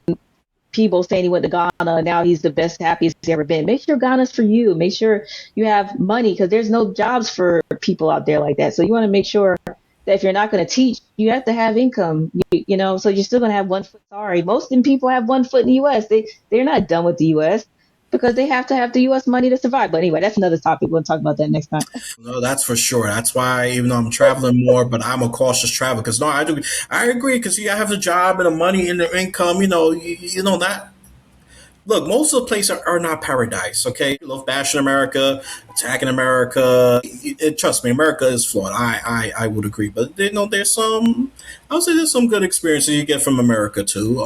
people saying he went to Ghana. Now he's the best, happiest he's ever been. Make sure Ghana's for you. Make sure you have money because there's no jobs for people out there like that. So you want to make sure that if you're not going to teach, you have to have income. So you're still going to have one foot. Sorry, most of people have one foot in the U.S. They're not done with the U.S. because they have to have the U.S. money to survive. But anyway, that's another topic. We'll talk about that next time. No, that's for sure. That's why, even though I'm traveling more, but I'm a cautious traveler. Because no, I agree. Because you have the job and the money and the income. That. Look, most of the places are not paradise. Okay, you love bashing America, attacking America. Trust me, America is flawed. I would agree, but there's some. I would say there's some good experiences you get from America too.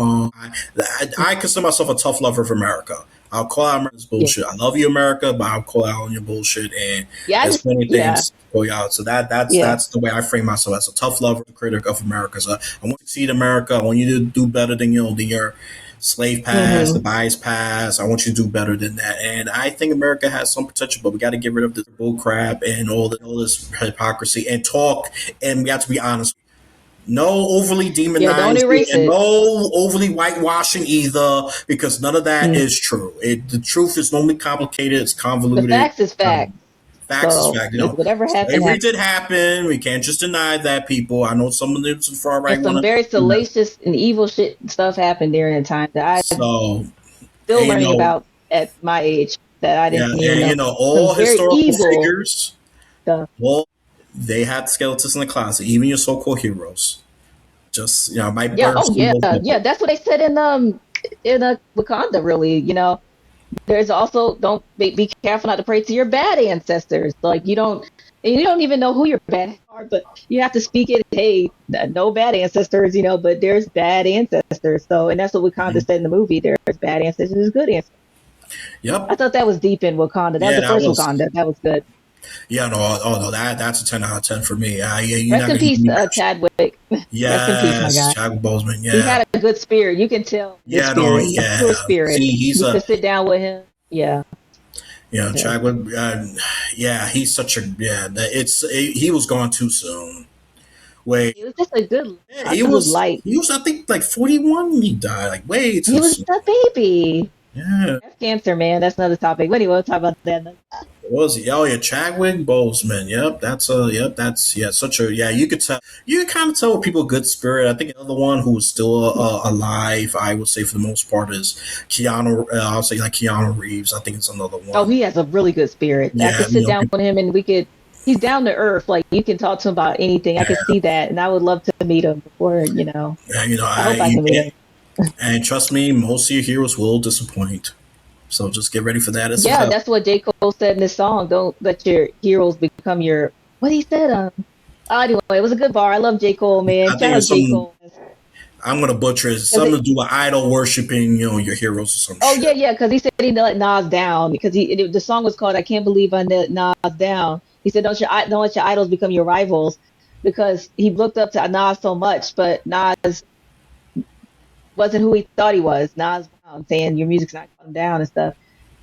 I consider myself a tough lover of America. I'll call out America's Yeah, bullshit. I love you, America, but I'll call out on your bullshit. And yeah, there's plenty of yeah, things to go out. So that's yeah. that's the way I frame myself as a tough lover, critic of America. So I want to succeed America. I want you to do better than your slave pass, the Hmm. bias pass. I want you to do better than that. And I think America has some potential, but we got to get rid of this bull crap and all this hypocrisy and talk. And we have to be honest. No overly Yeah, don't demonizing erase and it. no overly whitewashing either, because none of that Mm. is true. The truth is normally complicated, it's The convoluted. facts is facts. Facts is So fact. whatever happened Slavery happened. did happen. We can't just deny that, people. I know some of the far And right want some to very do that. salacious and evil shit stuff happened during the time that I'm So, still and learning about at my age that I yeah, didn't even and know. Some all very historical evil figures, stuff. well, they have skeletons in the closet. Even your so-called heroes, just might Yeah. burn Oh some yeah. of those Yeah. books. That's what they said in Wakanda. Really, there's also don't be careful not to pray to your bad ancestors. Like you don't even know who your bad are, but you have to speak it. Hey, no bad ancestors, but there's bad ancestors. So, and that's what Wakanda Mhm. said in the movie. There's bad ancestors, there's good ancestors. I Yep. thought that was deep in Wakanda. That was Yeah, the that first was. Wakanda. That was good. Yeah, no, oh no, that's a 10 out of 10 for me. Yeah, you're Rest not in gonna give peace, me that. Chadwick. Rest in peace, my Yes, guy. Chadwick Boseman. He Yeah, had a good spirit. You can tell good yeah, no, spirit, a yeah. pure spirit. He's You a, could sit down with him. Yeah. Yeah. Chadwick. Yeah, he's such a yeah. He was gone too soon. Wait, He was just a good, yeah, a good light. he was I think like 41 when he died. Like way He too was soon. a baby. Yeah. That's cancer, man. That's another topic. But anyway, we'll talk about that. What was he? Oh yeah, Chadwick Boseman. That's such a yeah. You could tell. You can kind of tell with people good spirit. I think another one who is still alive, I would say for the most part, is Keanu. I'll say like Keanu Reeves. I think it's another Oh, one. he has a really good spirit. I Yeah, could sit down with him and he's down to earth. Like you can talk to him about anything. I could see that. And I would love to meet him before. yeah, I hope I can meet him. and trust me, most of your heroes will disappoint. So just get ready for that as Yeah, well. that's what J. Cole said in this song. Don't let your heroes become what he said. Anyway, it was a good bar. I love J. Cole, man. I think Shout out it's J. some. Cole. I'm gonna butcher it. Cause Something to do with idol worshiping, your heroes or some oh shit. yeah, because he said he let Nas down because the song was called "I Can't Believe I Let Nas Down." He said, don't let your idols become your rivals," because he looked up to Nas so much, but Nas wasn't who he thought he was. Nas Brown saying your music's not coming down and stuff.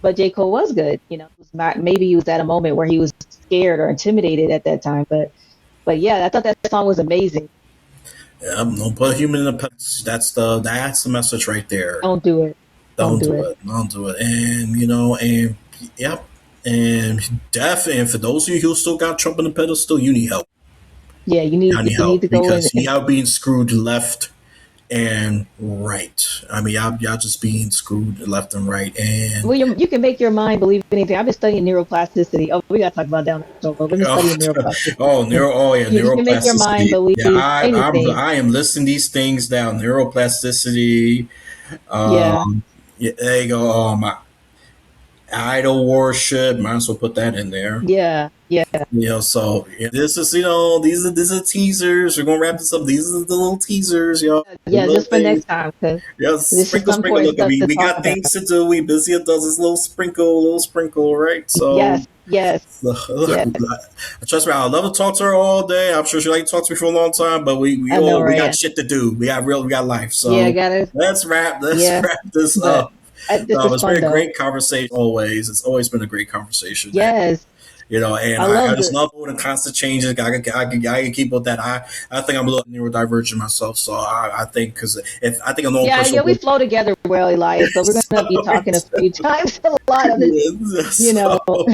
But J. Cole was good. It was not, maybe he was at a moment where he was scared or intimidated at that time. But yeah, I thought that song was amazing. Yeah, don't put a human in a pet. That's the message right there. Don't do it. Don't Don't do do it. it. Don't do it. And and yep. And for those of you who still got Trump on the pedestal, you need help. Yeah, You need you need help to go in because y'all being screwed left and right. I mean, y'all just being screwed left and right. And well, you can make your mind believe anything. I've been studying neuroplasticity. Oh, we got to talk about down the show, but we've been oh, studying neuroplasticity. oh yeah, You can make your mind neuroplasticity. Yeah, believe anything. I am listing these things down. Neuroplasticity. Yeah, Yeah, there you go. Idol worship. Might as well put that in there. yeah, yeah, So this is these are teasers. We're gonna wrap this up. These are the little teasers, the yeah. little Just for things. next time, because Yeah, this is sprinkle, some sprinkle. important Look, stuff to we talk got about. things to do. We busy adults. This little sprinkle, right? So Yes, Yes. Look, Yes. trust me, I'd love to talk to her all day. I'm sure she like to talk to me for a long time, but I know, we got right? shit to do. We got life. Yeah, I So gotta. let's Yeah, wrap this but up. this is It's been fun a though. great conversation always. It's always been a great conversation. Yes, And I I love just this. love the constant changes. I can keep with that. I think I'm a little neurodivergent myself, so I think because if I think a normal Yeah, person yeah, we would. flow together well, Elias. So we're gonna be So, talking a few times a lot of it. You know. so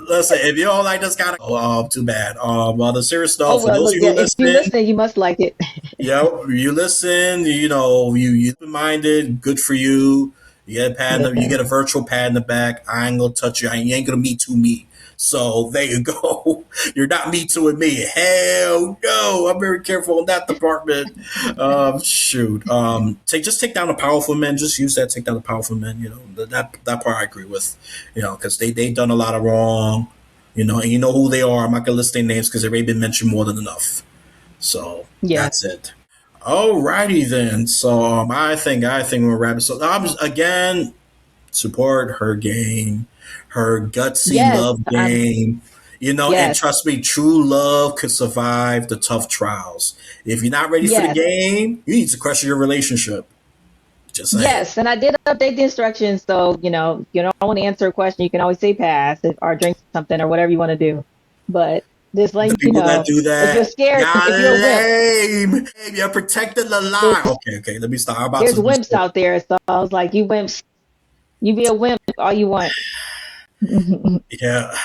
listen, if you don't like this kind of, too bad. Well, the serious Oh stuff for well, those of look, you yeah. who If you're listen, listening, you must like it. you listen. You open minded. Good for you. You get a pat. You Yeah. get a virtual pat in the back. I ain't gonna touch you. You ain't gonna me too me. So there you go. You're not me too and me. Hell no. I'm very careful in that department. Shoot. Take down the powerful men. Just use that. Take down the powerful men. That part I agree with. Because they done a lot of wrong. And you know who they are. I'm not gonna list their names because they've already been mentioned more than enough. So Yeah. that's it. Alrighty then. So I think we'll wrap it. So again, support her game, her gutsy Yes. love game. And Yes. trust me, true love could survive the tough trials. If you're not ready for the Yes. game, you need to question your relationship. Just saying. Yes. And I did update the instructions, so you don't want to answer a question, you can always say pass or drink something or whatever you want to do. But just The letting you people that know, do if you're that, scared, y'all if you're a wimp, lame. You're protecting the there's lie. Okay. Let me stop. I'm about there's to lose wimps it. out there. So I was like, you wimps, you be a wimp all you want. Yeah.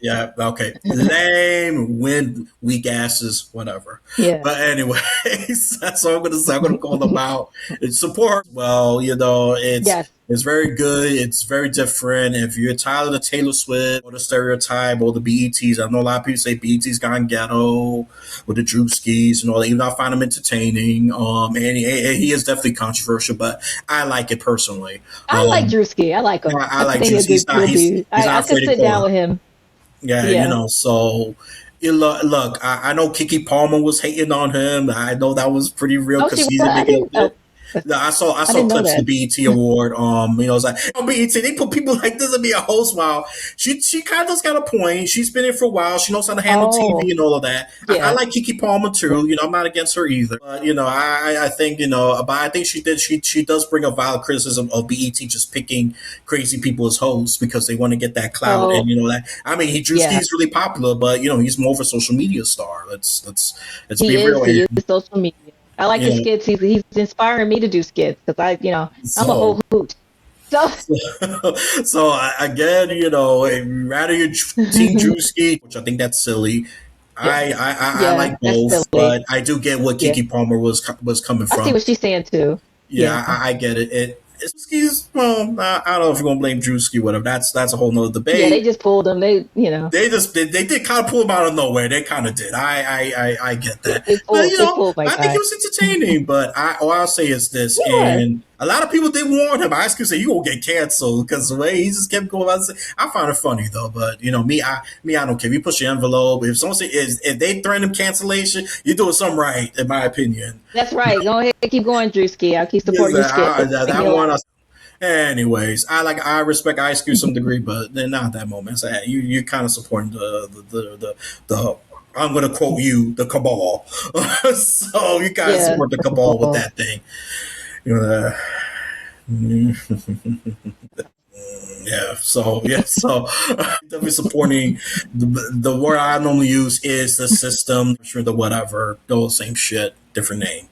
Yeah, okay. Lame, win, weak asses, whatever. Yeah. But anyways, that's what I'm gonna say. I'm gonna call them out. It's support. Well, Yes. it's very good. It's very different. If you're tired of the Taylor Swift or the stereotype or the BETs, I know a lot of people say BETs gone ghetto with the Drewskis and all that. Even though I find him entertaining. And he is definitely controversial, but I like it personally. I like Um, Drewski. I like him. I I like think he's a Drewski. good dude. He's I not could afraid to sit call down it. with him. Yeah, Yeah. so look, I know Kiki Palmer was hating on him. I know that was pretty real Oh, she because was. he's a I big didn't. bit. Oh, No, I I saw didn't know clips of the that. BET award. It's like BET, they put people like this to be a host. While she kind of does got a point. She's been in for a while. She knows how to handle Oh, TV and all of that. I yeah. like Kiki Palmer too. I'm not against her either. But I think but I think she does bring a valid criticism of BET just picking crazy people as hosts because they want to get that clout and Oh, that. I mean, yeah. Drewski's really popular, but he's more of a social media star. Let's be He real is. He here. is social media. I like You his know, skits. He's inspiring me to do skits because I'm a so whole hoot. So so again, rather your team Drewski, which I think that's silly. yeah, I yeah. like That's both, silly. but I do get what Yeah, Kiki Palmer was coming I see from. what she's saying too. Yeah. Yeah, I get it. Drewski's, well, I don't know if you're gonna blame Drewski, whatever. That's a whole nother Yeah, they debate. just pulled him. They did kind of pull him out of nowhere. They kind of did. I get that, but They pulled my I think he guy. was entertaining. But all I'll say is this, He was. and a lot of people did warn him. I was gonna say you gonna get canceled because the way he just kept going. I found it funny though, but I don't care. If you push the envelope, if someone say if they threaten him cancellation, you're doing something right, in my opinion. That's right. Go ahead, keep going, Drewski. I'll keep Yes, supporting your skit. Make me that one. laugh. Anyways, I respect Ice Cube to some degree, but then not at that moment. So, you kind of supporting the I'm going to quote you the cabal. So you guys Yeah. support the cabal with that thing. You know, so definitely supporting the word I normally use is the system, sure the whatever, those same shit, different name.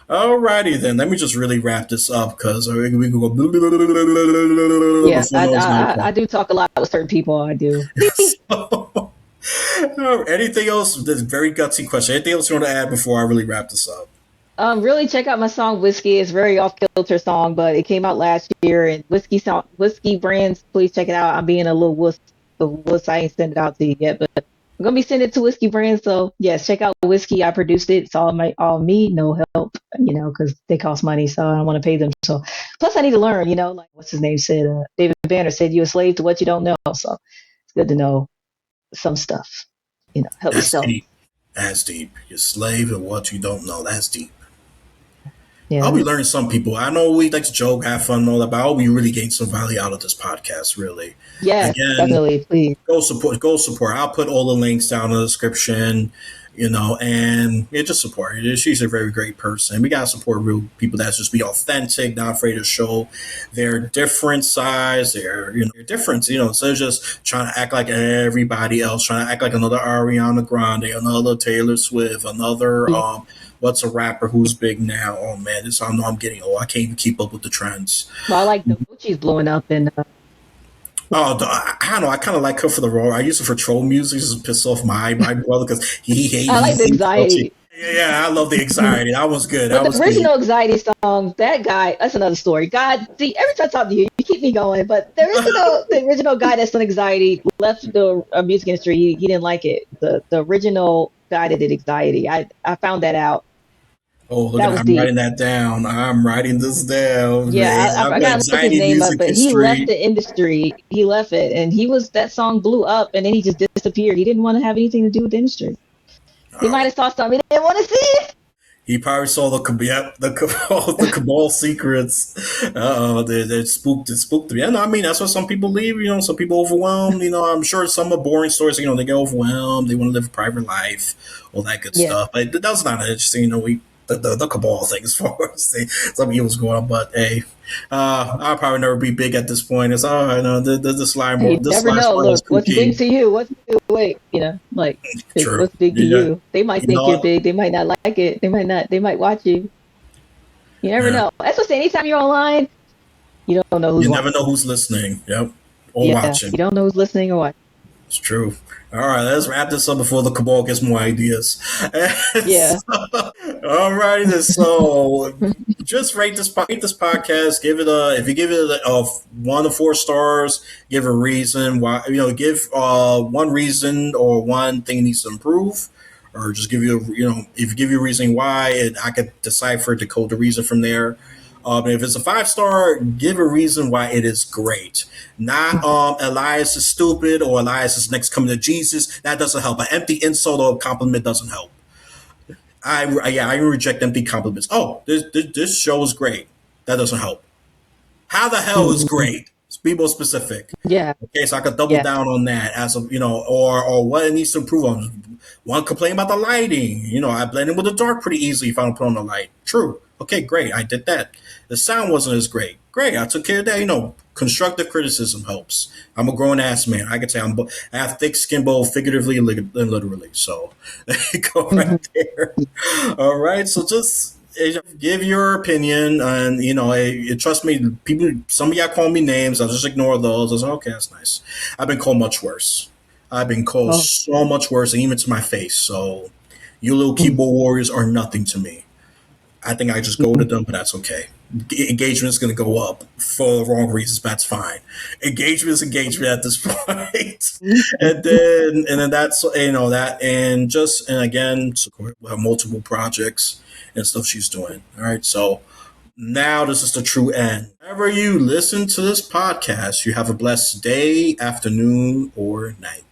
Alrighty then, let me just really wrap this up because we can go Yeah. before no one's gonna I call. do talk a lot with certain people. I do. So, anything else? This very gutsy question. Anything else you want to add before I really wrap this up? Really check out my song "Whiskey." It's a very off kilter song, but it came out last year. And whiskey brands, please check it out. I'm being a little wuss. The wuss. I ain't sent it out to you yet, but I'm gonna be sending it to whiskey brands. So yes, check out whiskey. I produced it. It's all me, no help. Because they cost money, so I don't want to pay them. So plus, I need to learn. Like what's his name said. David Banner said, "You're a slave to what you don't know." So it's good to know some stuff. Help That's yourself. deep. That's deep. You're a slave of what you don't know. That's deep. I'll Yeah. be learning some people. I know we like to joke, have fun, and all that, but I'll be really getting some value out of this podcast. Really, Yes, again, definitely. Please. go support, go support. I'll put all the links down in the description. And just support. She's a very great person. We gotta support real people that just be authentic, not afraid to show their different size, their difference. Instead of just trying to act like everybody else, trying to act like another Ariana Grande, another Taylor Swift, another what's a rapper who's big now? Oh man, this I know I'm getting old. I can't even keep up with the trends. Well, I like Dochi's blowing up and Oh, I don't know. I kind of like her for the role. I use it for troll music just to piss off my brother because I like the he anxiety. yeah, I love the anxiety. That was good. But That the was good. original anxiety song, that guy, that's another story. God, see, every time I talk to you, you keep me going. But the original guy that's on anxiety left the music industry. He didn't like it. The original guy that did anxiety, I found that out. Oh, look That at was I'm deep. writing that down. I'm writing this down, man. Yeah, I I've got gotta look his anxiety name up, music but he left history. the industry. He left it, and that song blew up, and then he just disappeared. He didn't want to have anything to do with the industry. He might Oh, have saw something he didn't want to see it. he probably saw the cabal, the cabal secrets. They spooked. It spooked them. Yeah, no, I mean that's what some people leave. Some people overwhelmed. I'm sure some are boring stories. They get overwhelmed. They want to live a private life, all that good Yeah. stuff. But that's not interesting. We the cabal thing as far as some evils going on. But hey, I'll probably never be big at this point. It's I know You this never slime know. is Look, what's big kooky. to you? What's wait, like True. what's big to Yeah. you? They might You think you're know. big. They might not like it. They might not. They might watch you. You never Yeah. know. That's what I say. Anytime you're online, you don't know who's You never watching. know who's listening. Yep. Or Yeah, watching. you don't know who's listening or watching. It's true. All right, let's wrap this up before the cabal gets more ideas. Yeah. All right, so just rate this podcast. Give it a if you give it a 1 to 4 stars. Give a reason why. Give one reason or one thing needs to improve, or just give you if you give you a reason why, I could decipher decode the reason from there. If it's a 5 star, give a reason why it is great. Not Elias is stupid or Elias is next coming to Jesus. That doesn't help. An empty insult or compliment doesn't help. I reject empty compliments. Oh, this show is great. That doesn't help. How the hell is Mhm. great? Be more specific. Yeah. Okay, so I could double Yeah. down on that as a or what it needs to improve on. One complaint about the lighting. I blend in with the dark pretty easily if I don't put on the light. True. Okay, great. I did that. The sound wasn't as great. Great. I took care of that. Constructive criticism helps. I'm a grown ass man. I can say I have thick skin, both figuratively and literally. So there you go, Mhm. right there. All right. So just give your opinion, and trust me, people. Some of y'all call me names. I'll just ignore those. I was like, okay, that's nice. I've been called much worse. I've been called Oh. so much worse, and even to my face. So you little Mhm. keyboard warriors are nothing to me. I think I just go to them, but that's okay. Engagement is going to go up for the wrong reasons, but that's fine. Engagement is engagement at this point, Mhm. and then that's that, and again, we have multiple projects and stuff she's doing. All right, so now this is the true end. Whenever you listen to this podcast, you have a blessed day, afternoon, or night.